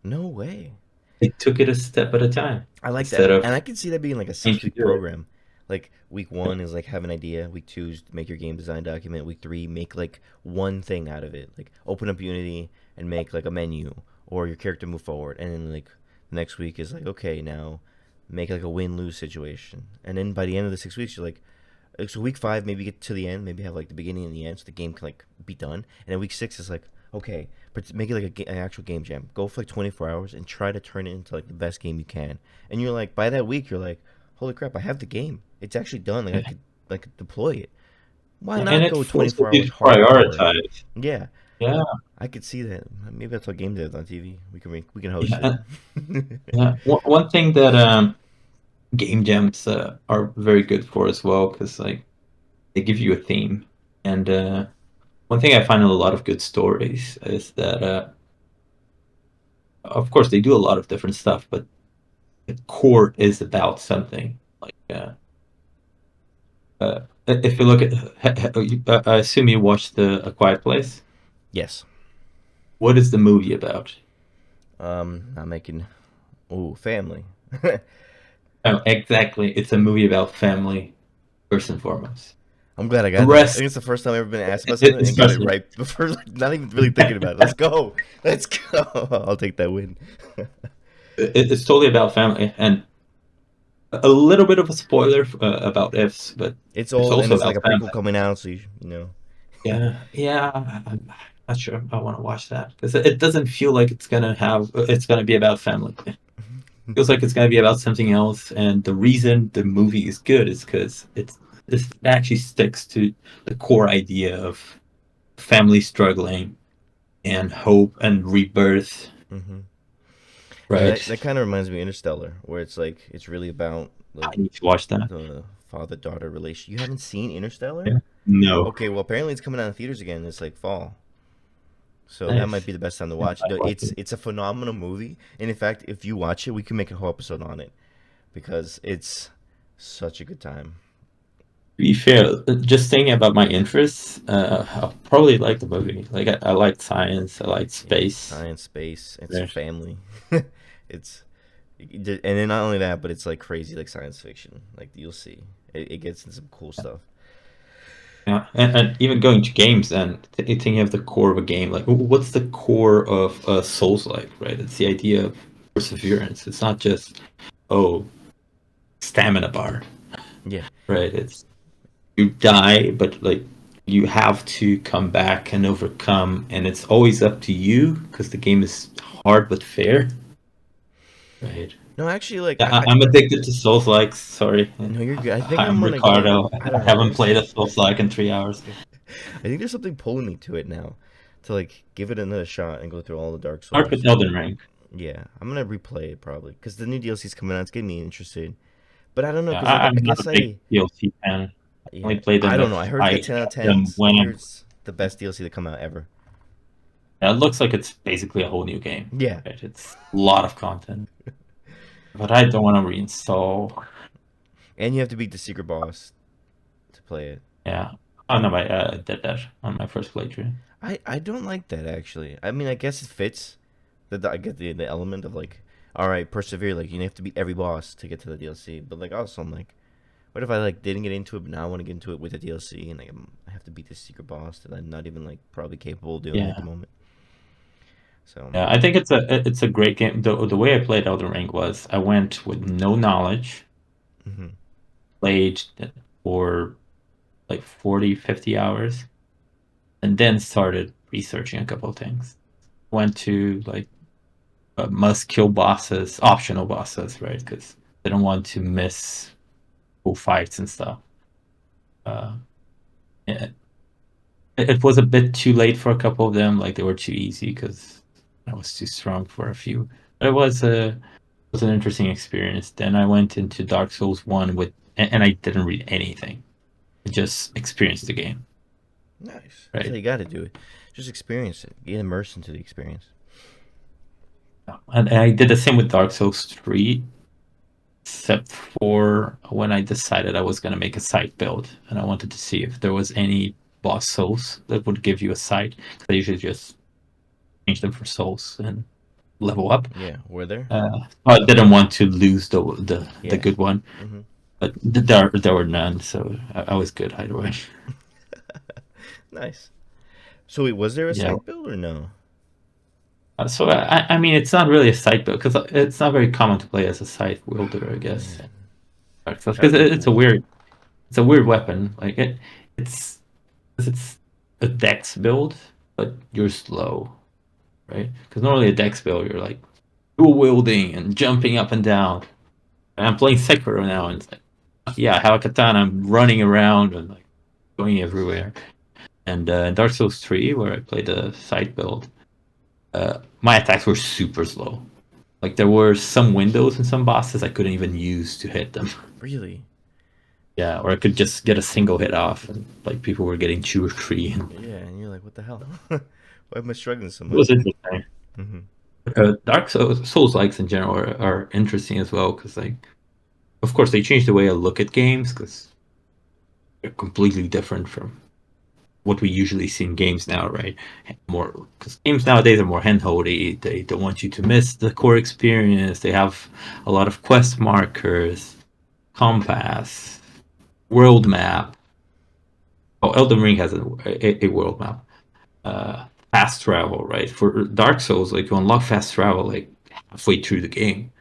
[SPEAKER 1] No way.
[SPEAKER 2] They took it a step at a time
[SPEAKER 1] I like that,
[SPEAKER 2] instead of
[SPEAKER 1] and I can see that being like a
[SPEAKER 2] trying
[SPEAKER 1] 6 week
[SPEAKER 2] to do it.
[SPEAKER 1] program. Like week one is like have an idea. Week two is make your game design document. Week three, make like one thing out of it. Like open up Unity and make like a menu or your character move forward. And then like the next week is like okay now make like a win lose situation. And then by the end of the 6 weeks you're like so week five maybe get to the end, maybe have like the beginning and the end so the game can like be done. And then week six is like okay, but make it like an actual game jam. Go for like 24 hours and try to turn it into like the best game you can. And you're like, by that week, you're like, holy crap, I have the game. It's actually done. Like I could deploy it. Why
[SPEAKER 2] And
[SPEAKER 1] not
[SPEAKER 2] it
[SPEAKER 1] go
[SPEAKER 2] forces
[SPEAKER 1] 24
[SPEAKER 2] you
[SPEAKER 1] hours
[SPEAKER 2] to
[SPEAKER 1] hardcore?
[SPEAKER 2] prioritize.
[SPEAKER 1] Yeah,
[SPEAKER 2] Yeah,
[SPEAKER 1] I could see that. Maybe that's what game devs on TV. We can host it.
[SPEAKER 2] yeah, yeah. One thing that game jams are very good for as well, because like they give you a theme. And one thing I find in a lot of good stories is that, of course, they do a lot of different stuff, but the core is about something. Like, if you look at, I assume you watched A Quiet Place.
[SPEAKER 1] Yes.
[SPEAKER 2] What is the movie about?
[SPEAKER 1] Not making. Ooh, family.
[SPEAKER 2] Oh, exactly. It's a movie about family, first and foremost.
[SPEAKER 1] I'm glad I
[SPEAKER 2] The
[SPEAKER 1] got that. I
[SPEAKER 2] rest,
[SPEAKER 1] think it's the first time I've ever been asked about something and got it
[SPEAKER 2] especially,
[SPEAKER 1] right before, like, not even really thinking about it. Let's go. Let's go. I'll take that win.
[SPEAKER 2] it's totally about family, and a little bit of a spoiler about ifs, but
[SPEAKER 1] It's
[SPEAKER 2] it's
[SPEAKER 1] old and
[SPEAKER 2] also
[SPEAKER 1] it's like
[SPEAKER 2] about
[SPEAKER 1] a
[SPEAKER 2] family.
[SPEAKER 1] prequel coming out, so you know.
[SPEAKER 2] Yeah, yeah. I'm not sure I want to watch that because it doesn't feel like it's gonna be about family. It feels like it's gonna be about something else, and the reason the movie is good is because it actually sticks to the core idea of family struggling and hope and rebirth,
[SPEAKER 1] Hmm. Yeah,
[SPEAKER 2] right?
[SPEAKER 1] that kind of reminds me of Interstellar, where it's like it's really about
[SPEAKER 2] I need to watch that.
[SPEAKER 1] the father daughter relation. You haven't seen Interstellar?
[SPEAKER 2] Yeah. No.
[SPEAKER 1] Okay, well apparently it's coming out in theaters again. It's like fall, so that might
[SPEAKER 2] Nice.
[SPEAKER 1] be the best time to
[SPEAKER 2] Yeah,
[SPEAKER 1] watch it.
[SPEAKER 2] I watched it.
[SPEAKER 1] It's a phenomenal movie, and in fact, if you watch it, we can make a whole episode on it because it's such a good time.
[SPEAKER 2] To be fair, just thinking about my interests, I'll probably like the movie. Like I like science, I like
[SPEAKER 1] Yeah,
[SPEAKER 2] space.
[SPEAKER 1] science, space, it's
[SPEAKER 2] Right.
[SPEAKER 1] family. It's and then not only that, but it's like crazy like science fiction. Like you'll see, it gets into some cool stuff.
[SPEAKER 2] Yeah, and even going to games and thinking of the core of a game, like what's the core of Souls like, right? It's the idea of perseverance. It's not just oh stamina bar,
[SPEAKER 1] Yeah.
[SPEAKER 2] right? It's you die, but like you have to come back and overcome, and it's always up to you because the game is hard but fair, right?
[SPEAKER 1] No, actually, like
[SPEAKER 2] I'm addicted to Souls likes. Sorry,
[SPEAKER 1] no, you're good. I think
[SPEAKER 2] I'm
[SPEAKER 1] I'm gonna get.
[SPEAKER 2] Ricardo.
[SPEAKER 1] I
[SPEAKER 2] I
[SPEAKER 1] don't know.
[SPEAKER 2] haven't played a Souls like in 3 hours.
[SPEAKER 1] I think there's something pulling me to it now, to like give it another shot and go through all the Dark
[SPEAKER 2] Start
[SPEAKER 1] Souls.
[SPEAKER 2] with Elden Ring.
[SPEAKER 1] Yeah, I'm gonna replay it probably because the new DLC's coming out. It's getting me interested. But I don't know
[SPEAKER 2] Yeah,
[SPEAKER 1] because like
[SPEAKER 2] I'm
[SPEAKER 1] I
[SPEAKER 2] not
[SPEAKER 1] guess
[SPEAKER 2] a big
[SPEAKER 1] I
[SPEAKER 2] DLC fan. Only
[SPEAKER 1] yeah
[SPEAKER 2] played
[SPEAKER 1] I
[SPEAKER 2] them
[SPEAKER 1] don't know. I
[SPEAKER 2] if
[SPEAKER 1] heard it
[SPEAKER 2] I
[SPEAKER 1] got 10 out of
[SPEAKER 2] have them
[SPEAKER 1] 10s. I
[SPEAKER 2] when
[SPEAKER 1] hear
[SPEAKER 2] I'm.
[SPEAKER 1] it's the best DLC to come out ever.
[SPEAKER 2] Yeah, it looks like it's basically a whole new game.
[SPEAKER 1] Yeah.
[SPEAKER 2] Right? It's a lot of content, but I don't want to reinstall.
[SPEAKER 1] And you have to beat the secret boss to play it.
[SPEAKER 2] Yeah. Oh no, I did that on my first playthrough.
[SPEAKER 1] I don't like that actually. I mean, I guess it fits. I get the element of like, all right, persevere. Like you have to beat every boss to get to the DLC. But like also, I'm like, what if I like didn't get into it, but now I want to get into it with the DLC, and like I have to beat this secret boss that I'm not even like probably capable of doing at the
[SPEAKER 2] Yeah.
[SPEAKER 1] moment. So
[SPEAKER 2] Yeah, I think it's a great game. The way I played Elden Ring was I went with no knowledge,
[SPEAKER 1] hmm
[SPEAKER 2] played for like 40, 50 hours, and then started researching a couple of things. Went to like must kill bosses, optional bosses, right? Because they don't want to miss cool fights and stuff. Uh, it, it was a bit too late for a couple of them. Like they were too easy because I was too strong for a few. But it was an interesting experience. Then I went into Dark Souls 1 and I didn't read anything. I just experienced the game,
[SPEAKER 1] Nice. That's how
[SPEAKER 2] right?
[SPEAKER 1] you got to do it. Just experience it. Get immersed into the experience.
[SPEAKER 2] And I did the same with Dark Souls 3, except for when I decided I was going to make a site build and I wanted to see if there was any boss souls that would give you a site. I usually just change them for souls and level up.
[SPEAKER 1] Yeah. Were there?
[SPEAKER 2] I didn't want to lose the
[SPEAKER 1] Yeah.
[SPEAKER 2] good one,
[SPEAKER 1] Mm-hmm.
[SPEAKER 2] but there were none, so I was good either way.
[SPEAKER 1] Nice. So wait, was there a
[SPEAKER 2] Yeah.
[SPEAKER 1] site build or no?
[SPEAKER 2] So I mean, it's not really a site build because it's not very common to play as a site wielder, I guess.
[SPEAKER 1] Mm, that
[SPEAKER 2] Because
[SPEAKER 1] would be
[SPEAKER 2] it's a
[SPEAKER 1] cool.
[SPEAKER 2] weird weapon. Like it's a dex build, but you're slow, right? Because normally a dex build, you're like dual wielding and jumping up and down. And I'm playing Sekiro now, and it's like, yeah, I have a katana. I'm running around and like going everywhere. And Dark Souls 3, where I played the site build, my attacks were super slow. Like there were some windows and some bosses I couldn't even use to hit them.
[SPEAKER 1] Really?
[SPEAKER 2] Yeah, or I could just get a single hit off, and like people were getting 2 or 3. And
[SPEAKER 1] Yeah, and you're like, what the hell? Why am I struggling so
[SPEAKER 2] it was
[SPEAKER 1] much?
[SPEAKER 2] interesting.
[SPEAKER 1] Mm-hmm.
[SPEAKER 2] Dark Souls likes in general are interesting as well because like, of course, they changed the way I look at games because they're completely different from what we usually see in games now, right? More because games nowadays are more handholdy. They don't want you to miss the core experience. They have a lot of quest markers, compass, world map. Oh, Elden Ring has a world map. Fast travel, right? For Dark Souls, like you unlock fast travel like halfway through the game,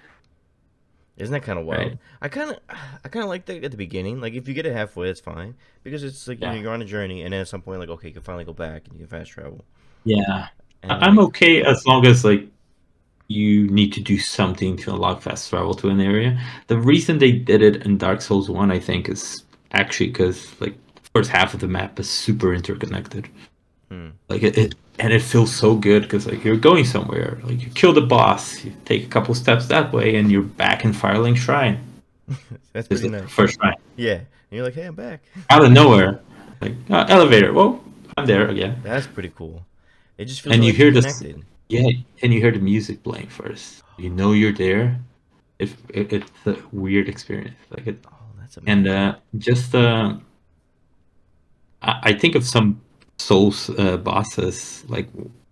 [SPEAKER 1] Isn't that kind of wild?
[SPEAKER 2] right?
[SPEAKER 1] I kind of like that at the beginning. Like if you get it halfway, that's fine because it's like
[SPEAKER 2] Yeah,
[SPEAKER 1] you're on a journey, and then at some point, like okay, you can finally go back and you can fast travel.
[SPEAKER 2] yeah.
[SPEAKER 1] And
[SPEAKER 2] I'm
[SPEAKER 1] like,
[SPEAKER 2] okay as long as like you need to do something to unlock fast travel to an area. The reason they did it in Dark Souls 1, I think, is actually because like the first half of the map is super interconnected.
[SPEAKER 1] hmm,
[SPEAKER 2] Like and it feels so good because like you're going somewhere. Like you kill the boss, you take a couple steps that way, and you're back in Firelink Shrine.
[SPEAKER 1] that's
[SPEAKER 2] Is
[SPEAKER 1] pretty
[SPEAKER 2] the
[SPEAKER 1] nice.
[SPEAKER 2] first shrine
[SPEAKER 1] Yeah, and you're like, hey, I'm back.
[SPEAKER 2] out of nowhere, like elevator. Whoa, I'm there again.
[SPEAKER 1] That's pretty cool. It just feels
[SPEAKER 2] And
[SPEAKER 1] so
[SPEAKER 2] you hear this,
[SPEAKER 1] interconnected.
[SPEAKER 2] yeah, and you hear the music playing first. You know you're there. It's a weird experience. Like it,
[SPEAKER 1] Oh, that's
[SPEAKER 2] and
[SPEAKER 1] amazing.
[SPEAKER 2] just I think of some Souls bosses like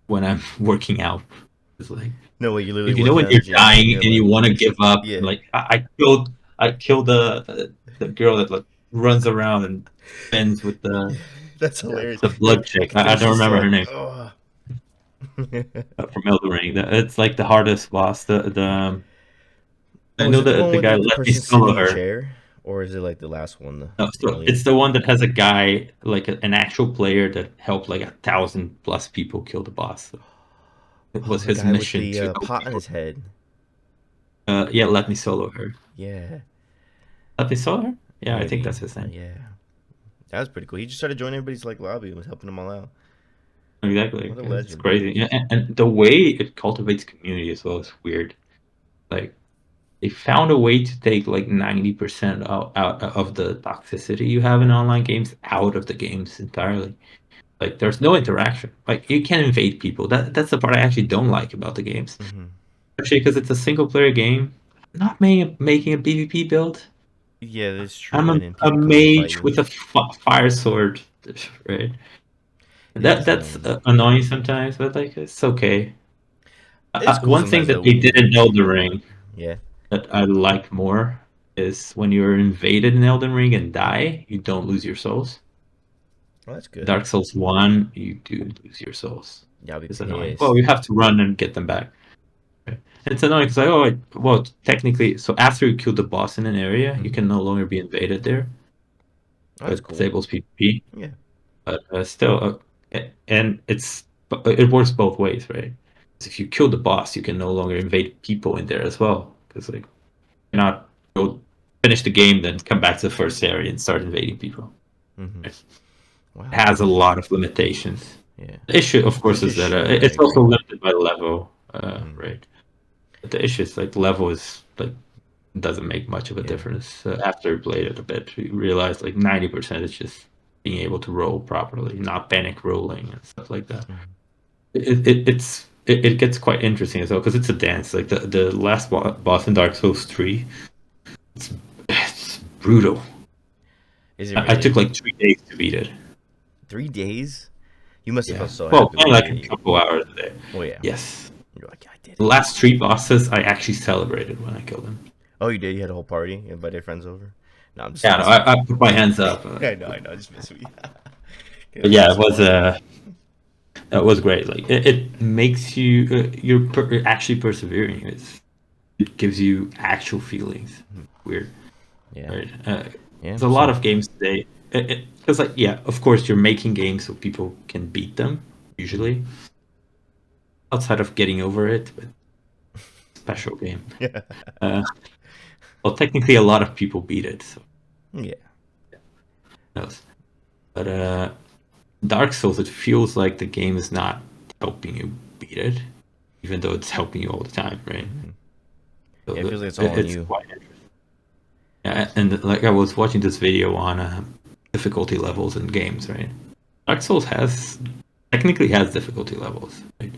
[SPEAKER 2] when I'm working out. It's like
[SPEAKER 1] No way, you're literally
[SPEAKER 2] if you know
[SPEAKER 1] working
[SPEAKER 2] when
[SPEAKER 1] out in the
[SPEAKER 2] you're
[SPEAKER 1] gym, and
[SPEAKER 2] dying
[SPEAKER 1] you're
[SPEAKER 2] and you
[SPEAKER 1] like,
[SPEAKER 2] want to give up, and
[SPEAKER 1] yeah,
[SPEAKER 2] like I killed the girl that like runs around and bends with
[SPEAKER 1] yeah, that's hilarious.
[SPEAKER 2] the
[SPEAKER 1] Like,
[SPEAKER 2] blood chick.
[SPEAKER 1] it
[SPEAKER 2] I don't
[SPEAKER 1] finishes
[SPEAKER 2] remember her
[SPEAKER 1] like,
[SPEAKER 2] name.
[SPEAKER 1] oh.
[SPEAKER 2] From Elden Ring. It's like the hardest boss. I
[SPEAKER 1] Oh, is
[SPEAKER 2] know
[SPEAKER 1] it the one
[SPEAKER 2] the
[SPEAKER 1] with
[SPEAKER 2] guy
[SPEAKER 1] the
[SPEAKER 2] let me
[SPEAKER 1] person sitting
[SPEAKER 2] solo
[SPEAKER 1] in the
[SPEAKER 2] her.
[SPEAKER 1] chair, or is it like the last one,
[SPEAKER 2] No,
[SPEAKER 1] the
[SPEAKER 2] so
[SPEAKER 1] alien?
[SPEAKER 2] it's the one that has a guy like an actual player that helped like 1,000+ people kill the boss. So it
[SPEAKER 1] Oh,
[SPEAKER 2] was
[SPEAKER 1] the
[SPEAKER 2] his
[SPEAKER 1] guy with
[SPEAKER 2] mission
[SPEAKER 1] the
[SPEAKER 2] to help
[SPEAKER 1] pot on
[SPEAKER 2] people.
[SPEAKER 1] his head.
[SPEAKER 2] Yeah, let me solo her.
[SPEAKER 1] Yeah,
[SPEAKER 2] Let me solo her. Yeah, I think
[SPEAKER 1] maybe.
[SPEAKER 2] that's his name.
[SPEAKER 1] Yeah, that was pretty cool. He just started joining everybody's like lobby and was helping them all out.
[SPEAKER 2] Exactly.
[SPEAKER 1] What a
[SPEAKER 2] It's
[SPEAKER 1] legend.
[SPEAKER 2] crazy. Yeah, and the way it cultivates community as well is weird. Like they found a way to take like 90% out of the toxicity you have in online games out of the games entirely. Like there's no interaction. Like you can invade people. That's the part I actually don't like about the games.
[SPEAKER 1] Hmm.
[SPEAKER 2] Especially because it's a single player game. I'm not making a PvP build.
[SPEAKER 1] Yeah, that's true.
[SPEAKER 2] I'm
[SPEAKER 1] And then
[SPEAKER 2] a
[SPEAKER 1] people come and fight
[SPEAKER 2] mage
[SPEAKER 1] you.
[SPEAKER 2] with a fire sword, right?
[SPEAKER 1] Yeah,
[SPEAKER 2] That's annoying sometimes, but like it's okay.
[SPEAKER 1] it's cool
[SPEAKER 2] One thing
[SPEAKER 1] sometimes
[SPEAKER 2] that
[SPEAKER 1] though
[SPEAKER 2] they
[SPEAKER 1] when
[SPEAKER 2] did
[SPEAKER 1] you
[SPEAKER 2] in Elden Ring
[SPEAKER 1] yeah.
[SPEAKER 2] that I like more is when you're invaded in Elden Ring and die, you don't lose your souls.
[SPEAKER 1] Well, that's good.
[SPEAKER 2] Dark Souls 1, you do lose your souls.
[SPEAKER 1] Yeah, I'll be
[SPEAKER 2] It's annoying. Well,
[SPEAKER 1] pissed.
[SPEAKER 2] you have to run and get them back. Right? It's annoying because like, oh, well, technically, so after you kill the boss in an area, you
[SPEAKER 1] Hmm.
[SPEAKER 2] can no longer be invaded there.
[SPEAKER 1] Oh,
[SPEAKER 2] So
[SPEAKER 1] that's
[SPEAKER 2] it
[SPEAKER 1] cool.
[SPEAKER 2] disables PvP,
[SPEAKER 1] Yeah.
[SPEAKER 2] but still, and it works both ways, right? 'Cause if you kill the boss, you can no longer invade people in there as well, because like you're not go finish the game, then come back to the first area and start invading people.
[SPEAKER 1] Mm-hmm.
[SPEAKER 2] It
[SPEAKER 1] Wow.
[SPEAKER 2] has a lot of limitations.
[SPEAKER 1] Yeah.
[SPEAKER 2] The issue, of
[SPEAKER 1] The
[SPEAKER 2] course, is that
[SPEAKER 1] yeah, I
[SPEAKER 2] it's also
[SPEAKER 1] agree.
[SPEAKER 2] limited by level,
[SPEAKER 1] Mm-hmm.
[SPEAKER 2] right? But the issue is like level is like doesn't make much of a
[SPEAKER 1] Yeah.
[SPEAKER 2] difference. After we played it a bit, we realized like 90% is just being able to roll properly, not panic rolling and stuff like that.
[SPEAKER 1] Mm-hmm.
[SPEAKER 2] It gets quite interesting as well because it's a dance. Like the last boss in Dark Souls 3, it's brutal.
[SPEAKER 1] Is it
[SPEAKER 2] I took
[SPEAKER 1] really
[SPEAKER 2] like 3 days to beat it.
[SPEAKER 1] 3 days? You must have
[SPEAKER 2] Yeah.
[SPEAKER 1] felt so
[SPEAKER 2] Well,
[SPEAKER 1] happy
[SPEAKER 2] playing
[SPEAKER 1] when you
[SPEAKER 2] like
[SPEAKER 1] did
[SPEAKER 2] a
[SPEAKER 1] it.
[SPEAKER 2] couple hours a day.
[SPEAKER 1] Oh yeah.
[SPEAKER 2] Yes.
[SPEAKER 1] You're like, I did
[SPEAKER 2] The
[SPEAKER 1] it.
[SPEAKER 2] last 3 bosses, I actually celebrated when I killed them.
[SPEAKER 1] Oh, you did. You had a whole party. You invited friends over. No, I'm just
[SPEAKER 2] Yeah, no,
[SPEAKER 1] messing with
[SPEAKER 2] I put my hands up.
[SPEAKER 1] you. I know. I just messing with you.
[SPEAKER 2] But
[SPEAKER 1] It's
[SPEAKER 2] yeah,
[SPEAKER 1] so fun.
[SPEAKER 2] it was great. Like it makes you actually persevering. It gives you actual feelings. Weird,
[SPEAKER 1] Yeah.
[SPEAKER 2] right?
[SPEAKER 1] Yeah.
[SPEAKER 2] There's a lot
[SPEAKER 1] So.
[SPEAKER 2] of games today. Because like yeah, of course you're making games so people can beat them.
[SPEAKER 1] Mhm.
[SPEAKER 2] Usually, outside of getting over it, but special game.
[SPEAKER 1] Yeah.
[SPEAKER 2] Uh, well, technically, a lot of people beat it. So
[SPEAKER 1] Yeah.
[SPEAKER 2] who knows? But Dark Souls, it feels like the game is not helping you beat it, even though it's helping you all the time, right?
[SPEAKER 1] Hmm.
[SPEAKER 2] So
[SPEAKER 1] Yeah. It feels like it's all on
[SPEAKER 2] it's
[SPEAKER 1] you.
[SPEAKER 2] quite interesting. Yeah, and like I was watching this video on difficulty levels in games, right? Dark Souls has technically has difficulty levels, right?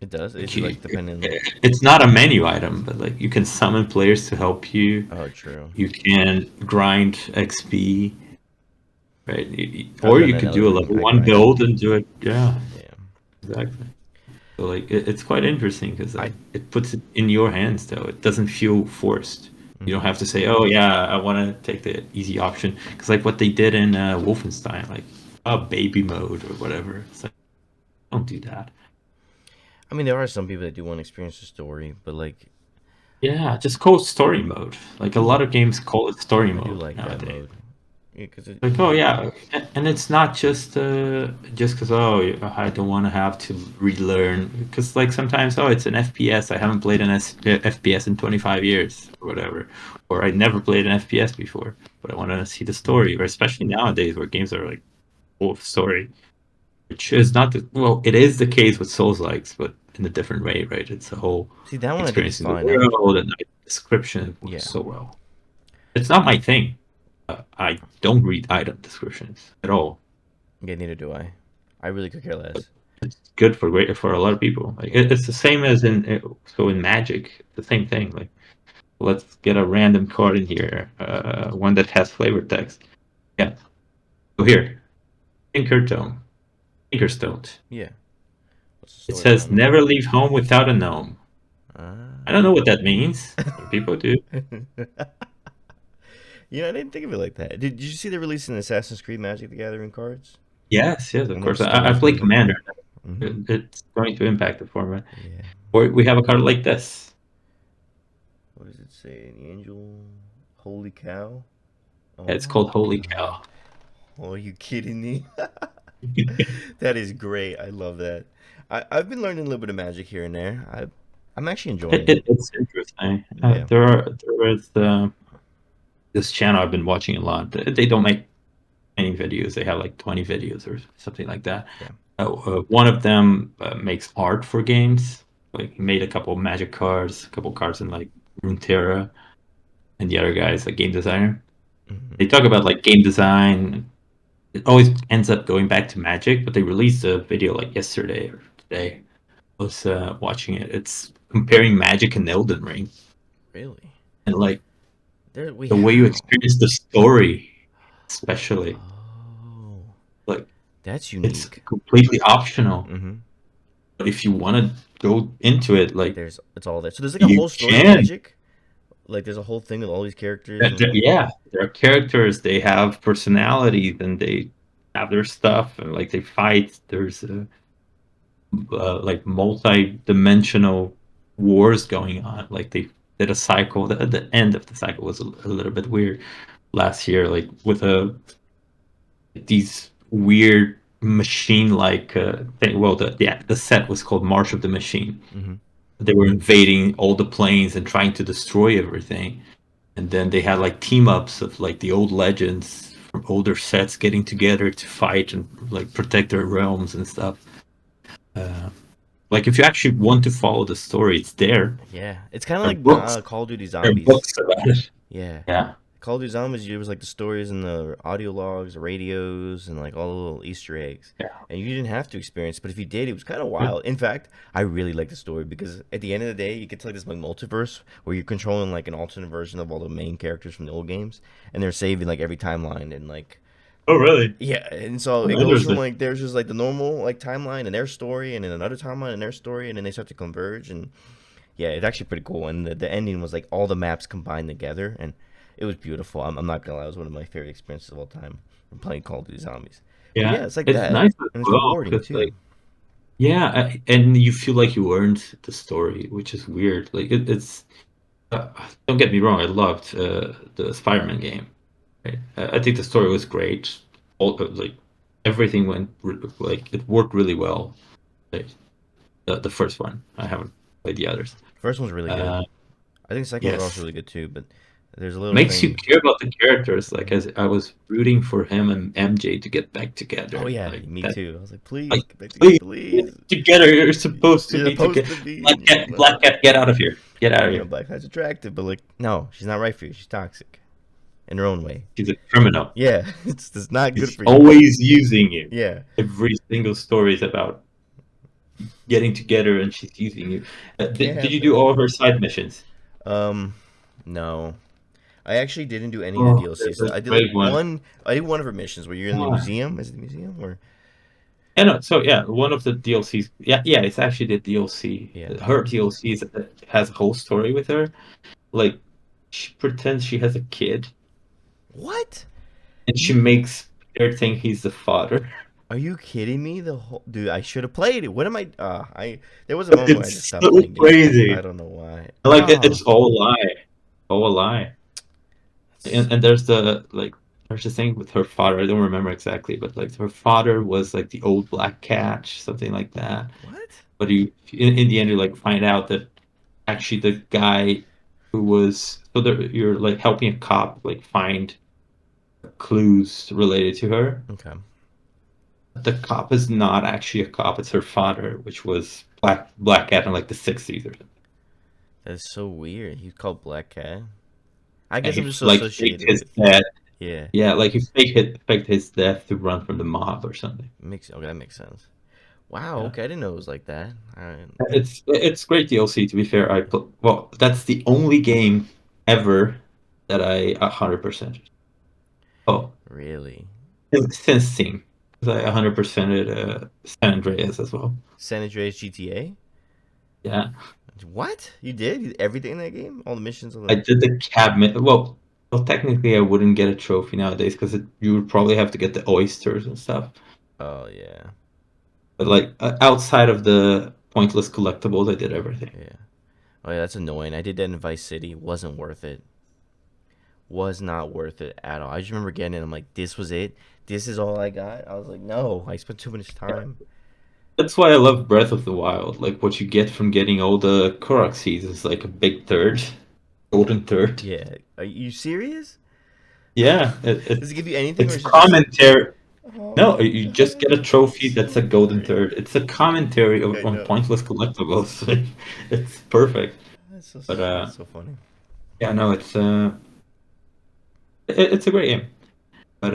[SPEAKER 1] It does.
[SPEAKER 2] Like
[SPEAKER 1] Is it like depending?
[SPEAKER 2] it's not a menu item, but like you can summon players to help you.
[SPEAKER 1] Oh, true.
[SPEAKER 2] You can grind XP, right?
[SPEAKER 1] I've
[SPEAKER 2] Or
[SPEAKER 1] done
[SPEAKER 2] you
[SPEAKER 1] that in
[SPEAKER 2] could
[SPEAKER 1] Elden
[SPEAKER 2] do a
[SPEAKER 1] Ring.
[SPEAKER 2] level
[SPEAKER 1] I
[SPEAKER 2] one
[SPEAKER 1] grinded.
[SPEAKER 2] build and do it. Yeah,
[SPEAKER 1] Yeah.
[SPEAKER 2] exactly. So like it's quite interesting because
[SPEAKER 1] I.
[SPEAKER 2] like it puts it in your hands though. It doesn't feel forced. You don't
[SPEAKER 1] Hmm.
[SPEAKER 2] have to say, "Oh yeah, I want to take the easy option." Because like what they did in Wolfenstein, like baby mode or whatever. It's like don't do that.
[SPEAKER 1] I mean, there are some people that do want to experience the story, but like,
[SPEAKER 2] Yeah, just call it story mode. Like a lot of games call it story
[SPEAKER 1] I do
[SPEAKER 2] mode
[SPEAKER 1] like that
[SPEAKER 2] nowadays.
[SPEAKER 1] mode. Yeah, because it.
[SPEAKER 2] Like, oh yeah, and it's not just because I don't want to have to relearn because like sometimes it's an FPS. I haven't played an FPS in 25 years or whatever, or I never played an FPS before, but I want to see the story. Or especially nowadays where games are like full of story, which is not it is the case with Souls likes, but in a different way, right? It's a whole
[SPEAKER 1] See, that one I think is
[SPEAKER 2] experiencing the
[SPEAKER 1] fine. I'm.
[SPEAKER 2] world and the description works
[SPEAKER 1] Yeah.
[SPEAKER 2] so well. It's not my thing. I don't read item descriptions at all.
[SPEAKER 1] Yeah. Neither do I. I really could care less.
[SPEAKER 2] It's good for a lot of people. Like
[SPEAKER 1] Yeah.
[SPEAKER 2] it's the same as in Magic, the same thing. Like let's get a random card in here, one that has flavor text. Yeah. So here, Tinkerstone. Tinkerstone.
[SPEAKER 1] Yeah. What's the
[SPEAKER 2] It
[SPEAKER 1] story
[SPEAKER 2] says
[SPEAKER 1] behind that?
[SPEAKER 2] never leave home without a gnome. I don't know what that means. Some people do.
[SPEAKER 1] I didn't think of it like that. Did you see they're releasing Assassin's Creed Magic the Gathering cards?
[SPEAKER 2] Yes, yes, of
[SPEAKER 1] And there's
[SPEAKER 2] course. I
[SPEAKER 1] stories
[SPEAKER 2] play
[SPEAKER 1] with them.
[SPEAKER 2] Commander.
[SPEAKER 1] Hmm.
[SPEAKER 2] It's going to impact the format.
[SPEAKER 1] Yeah.
[SPEAKER 2] Or we have a card like this.
[SPEAKER 1] What does it say? An angel? Holy cow! Oh
[SPEAKER 2] It's
[SPEAKER 1] my
[SPEAKER 2] called Holy
[SPEAKER 1] god!
[SPEAKER 2] Cow.
[SPEAKER 1] Oh, are you kidding me? That is great. I love that. I've been learning a little bit of Magic here and there. I'm actually enjoying it.
[SPEAKER 2] It's interesting.
[SPEAKER 1] Yeah.
[SPEAKER 2] There is this channel I've been watching a lot. They don't make any videos. They have like 20 videos or something like that.
[SPEAKER 1] Yeah.
[SPEAKER 2] One of them makes art for games. Like he made a couple of Magic cards, a couple cards in like Runeterra, and the other guy is a game designer.
[SPEAKER 1] Hmm.
[SPEAKER 2] They talk about like game design. It always ends up going back to Magic, but they released a video like yesterday or today. I was watching it. It's comparing Magic and Elden Ring,
[SPEAKER 1] Really?
[SPEAKER 2] and like
[SPEAKER 1] There we.
[SPEAKER 2] the way you experience the story, especially
[SPEAKER 1] Oh,
[SPEAKER 2] like
[SPEAKER 1] that's
[SPEAKER 2] it's
[SPEAKER 1] unique.
[SPEAKER 2] completely optional.
[SPEAKER 1] Hmm.
[SPEAKER 2] But if you want to go into it, like
[SPEAKER 1] It's all there. So there's like a
[SPEAKER 2] you
[SPEAKER 1] whole story to
[SPEAKER 2] can.
[SPEAKER 1] Magic. Like there's a whole thing with all these characters and.
[SPEAKER 2] Yeah, there are characters. They have personalities, and they have their stuff, and like they fight. There's like multi-dimensional wars going on. Like they did a cycle. The end of the cycle was a little bit weird last year, like with a these weird machine-like thing. Well, the set was called March of the Machine.
[SPEAKER 1] Mm-hmm.
[SPEAKER 2] They were invading all the planes and trying to destroy everything. And then they had like team ups of like the old legends from older sets getting together to fight and like protect their realms and stuff. Uh, like if you actually want to follow the story, it's there.
[SPEAKER 1] Yeah, it's kind of
[SPEAKER 2] There are
[SPEAKER 1] like
[SPEAKER 2] books.
[SPEAKER 1] Call of Duty
[SPEAKER 2] There are
[SPEAKER 1] Zombies.
[SPEAKER 2] books about it.
[SPEAKER 1] Yeah,
[SPEAKER 2] Yeah.
[SPEAKER 1] Call of Duty Zombies. It was like the stories and the audio logs, the radios, and like all the little Easter eggs.
[SPEAKER 2] Yeah.
[SPEAKER 1] And you didn't have to experience, but if you did, it was kind of wild. In fact, I really like the story because at the end of the day, you get to like this like multiverse where you're controlling like an alternate version of all the main characters from the old games, and they're saving like every timeline and like
[SPEAKER 2] Oh, really?
[SPEAKER 1] yeah, and so
[SPEAKER 2] Oh,
[SPEAKER 1] it goes from
[SPEAKER 2] interesting.
[SPEAKER 1] like there's just like the normal like timeline and their story, and then another timeline and their story, and then they start to converge, and yeah, it's actually pretty cool. And the ending was like all the maps combined together, and it was beautiful. I'm not gonna lie, it was one of my favorite experiences of all time from playing Call of Duty Zombies. But
[SPEAKER 2] Yeah,
[SPEAKER 1] yeah, it's like
[SPEAKER 2] it's
[SPEAKER 1] that,
[SPEAKER 2] nice as
[SPEAKER 1] and it's
[SPEAKER 2] well
[SPEAKER 1] rewarding
[SPEAKER 2] because
[SPEAKER 1] too.
[SPEAKER 2] like yeah, and you feel like you earned the story, which is weird. Like it's don't get me wrong, I loved the Spider-Man game. Right? I think the story was great. All like everything like it worked really well. Like, the first one, I haven't played the others.
[SPEAKER 1] First one's really good.
[SPEAKER 2] Uh,
[SPEAKER 1] I think the second one's also
[SPEAKER 2] yes,
[SPEAKER 1] really good too. But there's a little
[SPEAKER 2] makes you
[SPEAKER 1] thing.
[SPEAKER 2] care about the characters. Like
[SPEAKER 1] Mhm.
[SPEAKER 2] as I was rooting for him and MJ to get back
[SPEAKER 1] Oh
[SPEAKER 2] together.
[SPEAKER 1] yeah,
[SPEAKER 2] Like
[SPEAKER 1] me
[SPEAKER 2] that.
[SPEAKER 1] too. I was like, please
[SPEAKER 2] Like
[SPEAKER 1] get back together,
[SPEAKER 2] please get
[SPEAKER 1] please.
[SPEAKER 2] together. You're supposed to
[SPEAKER 1] You're
[SPEAKER 2] be
[SPEAKER 1] supposed
[SPEAKER 2] together.
[SPEAKER 1] to be,
[SPEAKER 2] Black
[SPEAKER 1] and you
[SPEAKER 2] Cat, Black Cat, get out of here. Get out
[SPEAKER 1] I
[SPEAKER 2] of
[SPEAKER 1] know
[SPEAKER 2] here.
[SPEAKER 1] Black Knight's attractive, but like, no, she's not right for you. She's toxic in her own way.
[SPEAKER 2] She's a criminal.
[SPEAKER 1] Yeah, it's not good
[SPEAKER 2] He's
[SPEAKER 1] for you.
[SPEAKER 2] always using you.
[SPEAKER 1] Yeah,
[SPEAKER 2] Every single story is about getting together and she's using you.
[SPEAKER 1] can't
[SPEAKER 2] Did
[SPEAKER 1] have
[SPEAKER 2] you do
[SPEAKER 1] that.
[SPEAKER 2] all of her side missions?
[SPEAKER 1] Um, no, I actually didn't do any of the
[SPEAKER 2] Oh,
[SPEAKER 1] DLCs.
[SPEAKER 2] there's
[SPEAKER 1] I
[SPEAKER 2] a
[SPEAKER 1] did like
[SPEAKER 2] great one.
[SPEAKER 1] one. I did one of her missions where you're in the
[SPEAKER 2] Ah.
[SPEAKER 1] museum. Is it the museum or?
[SPEAKER 2] And so yeah, one of the DLCs. Yeah, it's actually the DLC.
[SPEAKER 1] Yeah.
[SPEAKER 2] Her DLC has a whole story with her. Like she pretends she has a kid,
[SPEAKER 1] What?
[SPEAKER 2] and she
[SPEAKER 1] You
[SPEAKER 2] makes Peter think he's the father.
[SPEAKER 1] are you kidding me? The whole dude. I should have played it. What am I? I there was a moment where I just
[SPEAKER 2] It's
[SPEAKER 1] stopped
[SPEAKER 2] so
[SPEAKER 1] playing games. I
[SPEAKER 2] crazy.
[SPEAKER 1] don't know why.
[SPEAKER 2] Like
[SPEAKER 1] Ah,
[SPEAKER 2] it's all a lie, all a lie.
[SPEAKER 1] that's,
[SPEAKER 2] And there's there's the thing with her father. I don't remember exactly, but like her father was like the old black cat, something like that.
[SPEAKER 1] what?
[SPEAKER 2] But in the end, you like find out that actually the guy who was so there, you're like helping a cop like find clues related to her.
[SPEAKER 1] Okay,
[SPEAKER 2] The cop is not actually a cop; it's her father, which was black cat in like the '60s or something.
[SPEAKER 1] that's so weird. He's called Black Cat. I
[SPEAKER 2] And
[SPEAKER 1] guess I'm
[SPEAKER 2] he
[SPEAKER 1] just so
[SPEAKER 2] like faked
[SPEAKER 1] associated
[SPEAKER 2] his
[SPEAKER 1] with.
[SPEAKER 2] death.
[SPEAKER 1] Yeah,
[SPEAKER 2] Yeah, like he faked his death to run from the mob or something.
[SPEAKER 1] makes okay. That makes sense. Wow.
[SPEAKER 2] Yeah.
[SPEAKER 1] Okay, I didn't know it was like that. All right.
[SPEAKER 2] It's great DLC. To be fair, well, that's the only game ever that I 100%. Oh,
[SPEAKER 1] Really?
[SPEAKER 2] since Steam, 'cause I 100%ed San Andreas as well.
[SPEAKER 1] San Andreas GTA?
[SPEAKER 2] Yeah,
[SPEAKER 1] What? You did? You did everything in that game? All the missions on
[SPEAKER 2] I
[SPEAKER 1] the.
[SPEAKER 2] did the cabinet. Well, technically, I wouldn't get a trophy nowadays because you would probably have to get the oysters and stuff.
[SPEAKER 1] Oh yeah,
[SPEAKER 2] But like outside of the pointless collectibles, I did everything.
[SPEAKER 1] yeah. Oh yeah, that's annoying. I did that in Vice City. Wasn't worth it. Was not worth it at all. I just remember getting it. I'm like, this was it. This is all I got. I was like, no. I spent too much time.
[SPEAKER 2] That's why I love Breath of the Wild. Like what you get from getting all the Korok seeds is like a big third, golden third.
[SPEAKER 1] Yeah. Are you serious?
[SPEAKER 2] Yeah,
[SPEAKER 1] Does it give you anything, or
[SPEAKER 2] it's
[SPEAKER 1] is it just?
[SPEAKER 2] commentary.
[SPEAKER 1] Oh
[SPEAKER 2] No,
[SPEAKER 1] my
[SPEAKER 2] you just get a
[SPEAKER 1] god,
[SPEAKER 2] trophy
[SPEAKER 1] so
[SPEAKER 2] that's a golden
[SPEAKER 1] boring.
[SPEAKER 2] third. It's a commentary
[SPEAKER 1] I
[SPEAKER 2] on
[SPEAKER 1] know.
[SPEAKER 2] pointless collectibles. It's perfect.
[SPEAKER 1] That's so
[SPEAKER 2] But
[SPEAKER 1] that's so funny.
[SPEAKER 2] yeah, no, it's a great game. But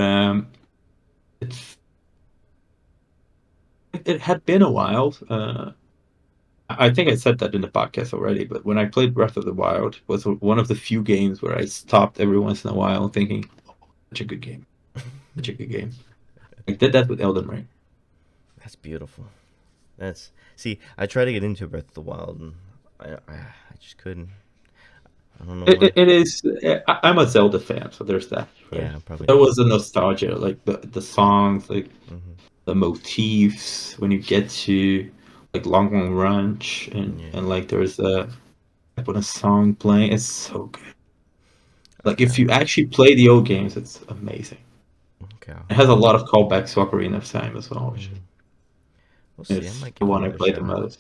[SPEAKER 2] it's it had been a while. I think I said that in the podcast already, but when I played Breath of the Wild, it was one of the few games where I stopped every once in a while thinking, oh, such a good game, such a good game. I did that with Elden Ring.
[SPEAKER 1] That's beautiful. That's see. I tried to get into Breath of the Wild, and I just couldn't. I don't know why.
[SPEAKER 2] It is. I'm a Zelda fan, so there's that. Right?
[SPEAKER 1] Yeah, probably
[SPEAKER 2] There
[SPEAKER 1] not.
[SPEAKER 2] was a nostalgia, like the songs, like
[SPEAKER 1] Hmm.
[SPEAKER 2] the motifs when you get to like Long Long Ranch,
[SPEAKER 1] Yeah.
[SPEAKER 2] and like there's a when a song playing, it's so good. Like
[SPEAKER 1] Okay.
[SPEAKER 2] if you actually play the old games, it's amazing.
[SPEAKER 1] Okay. out.
[SPEAKER 2] It has a lot of callbacks to Ocarina of Time as well, which
[SPEAKER 1] We'll see. I
[SPEAKER 2] is
[SPEAKER 1] might
[SPEAKER 2] the
[SPEAKER 1] give it
[SPEAKER 2] one I
[SPEAKER 1] another
[SPEAKER 2] played the
[SPEAKER 1] shot.
[SPEAKER 2] most.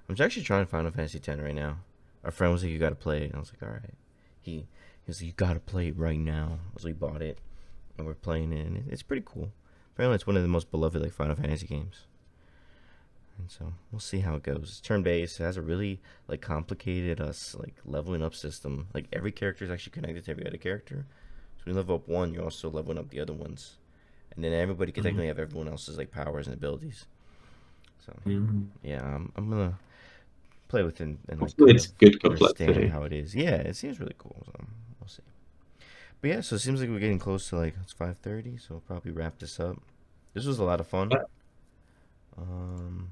[SPEAKER 1] I'm actually trying Final Fantasy X right now. Our friend was like, "You gotta play it," and I was like, "All right." He was like, "You gotta play it right now." So we bought it, and we're playing it, and it's pretty cool. Apparently, it's one of the most beloved like Final Fantasy games. And so we'll see how it goes. It's turn-based. It has a really like complicated like leveling up system. Like every character is actually connected to every other character. So when you level up one, you're also leveling up the other ones, and then everybody can technically have everyone else's like powers and abilities. So yeah, I'm gonna play with it and like
[SPEAKER 2] Hopefully
[SPEAKER 1] kind
[SPEAKER 2] it's
[SPEAKER 1] of
[SPEAKER 2] good
[SPEAKER 1] understand
[SPEAKER 2] complexity.
[SPEAKER 1] how it is. Yeah, it seems really cool. So we'll see. But yeah, so it seems like we're getting close to like it's 5:30, so we'll probably wrap this up. This was a lot of fun.
[SPEAKER 2] Yeah.
[SPEAKER 1] Um,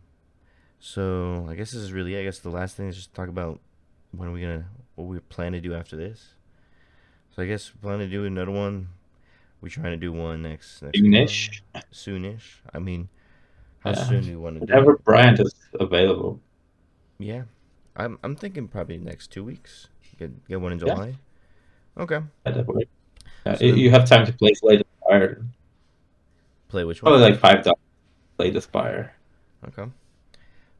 [SPEAKER 1] so I guess this is really. I guess the last thing is just talk about what we plan to do after this. So I guess we plan to do another one. We trying to do one next month,
[SPEAKER 2] Soonish.
[SPEAKER 1] soonish. I mean, how
[SPEAKER 2] Yeah.
[SPEAKER 1] soon do you want to do it?
[SPEAKER 2] Whenever Bryant is available.
[SPEAKER 1] Yeah, I'm thinking probably next 2 weeks. Get one in
[SPEAKER 2] Yeah,
[SPEAKER 1] July. Okay.
[SPEAKER 2] that works.
[SPEAKER 1] So
[SPEAKER 2] You
[SPEAKER 1] then
[SPEAKER 2] have time to play Slay the Spire.
[SPEAKER 1] play which one?
[SPEAKER 2] Probably like $5 Slay the Spire.
[SPEAKER 1] Okay.
[SPEAKER 2] I'll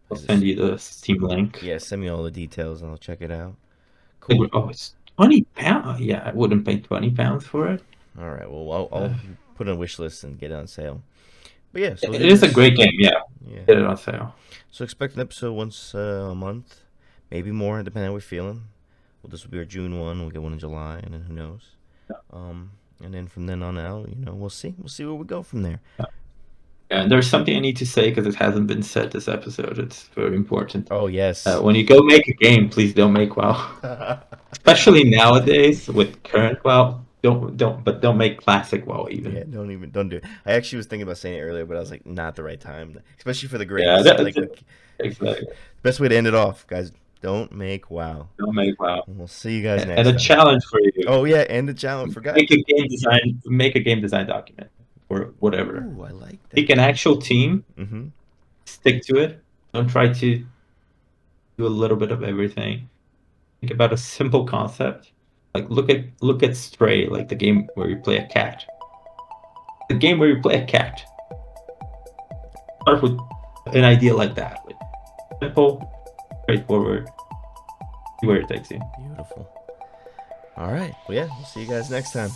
[SPEAKER 1] Play this.
[SPEAKER 2] send you the Steam link.
[SPEAKER 1] Yeah, send me all the details and I'll check it out.
[SPEAKER 2] Like,
[SPEAKER 1] Cool.
[SPEAKER 2] oh, it's £20. Yeah, I wouldn't pay £20 for it.
[SPEAKER 1] All right. Well, I'll
[SPEAKER 2] Uh,
[SPEAKER 1] put it on a wish list and get it on sale. But yeah, so we'll
[SPEAKER 2] it
[SPEAKER 1] do
[SPEAKER 2] is a
[SPEAKER 1] this.
[SPEAKER 2] great game. Yeah,
[SPEAKER 1] Yeah.
[SPEAKER 2] get it on sale.
[SPEAKER 1] So expect an episode once a month, maybe more, depending on how we're feeling. Well, this will be our June one. We'll get one in July, and then who knows? And then from then on out, we'll see. We'll see where we go from there.
[SPEAKER 2] And there's something I need to say because it hasn't been said this episode. It's very important.
[SPEAKER 1] Oh yes.
[SPEAKER 2] When you go make a game, please don't make WoW. Especially nowadays with current WoW. Don't make classic WoW even.
[SPEAKER 1] Yeah, don't do it. I actually was thinking about saying it earlier, but I was like, not the right time, especially for the
[SPEAKER 2] Yeah,
[SPEAKER 1] greats. Like,
[SPEAKER 2] exactly.
[SPEAKER 1] best way to end it off, guys. Don't make WoW.
[SPEAKER 2] Don't make WoW.
[SPEAKER 1] And we'll see you guys
[SPEAKER 2] And
[SPEAKER 1] next
[SPEAKER 2] a
[SPEAKER 1] time.
[SPEAKER 2] challenge for you.
[SPEAKER 1] Oh yeah, and the challenge. Forgot.
[SPEAKER 2] Make a game design document or whatever.
[SPEAKER 1] Ooh, I like that.
[SPEAKER 2] Pick an actual team.
[SPEAKER 1] Mm-hmm.
[SPEAKER 2] Stick to it. Don't try to do a little bit of everything. Think about a simple concept. Like look at Stray, like the game where you play a cat. The game where you play a cat. Start with an idea like that. Like simple, straightforward. See where it takes you.
[SPEAKER 1] Beautiful. All right. Well, yeah. We'll see you guys next time.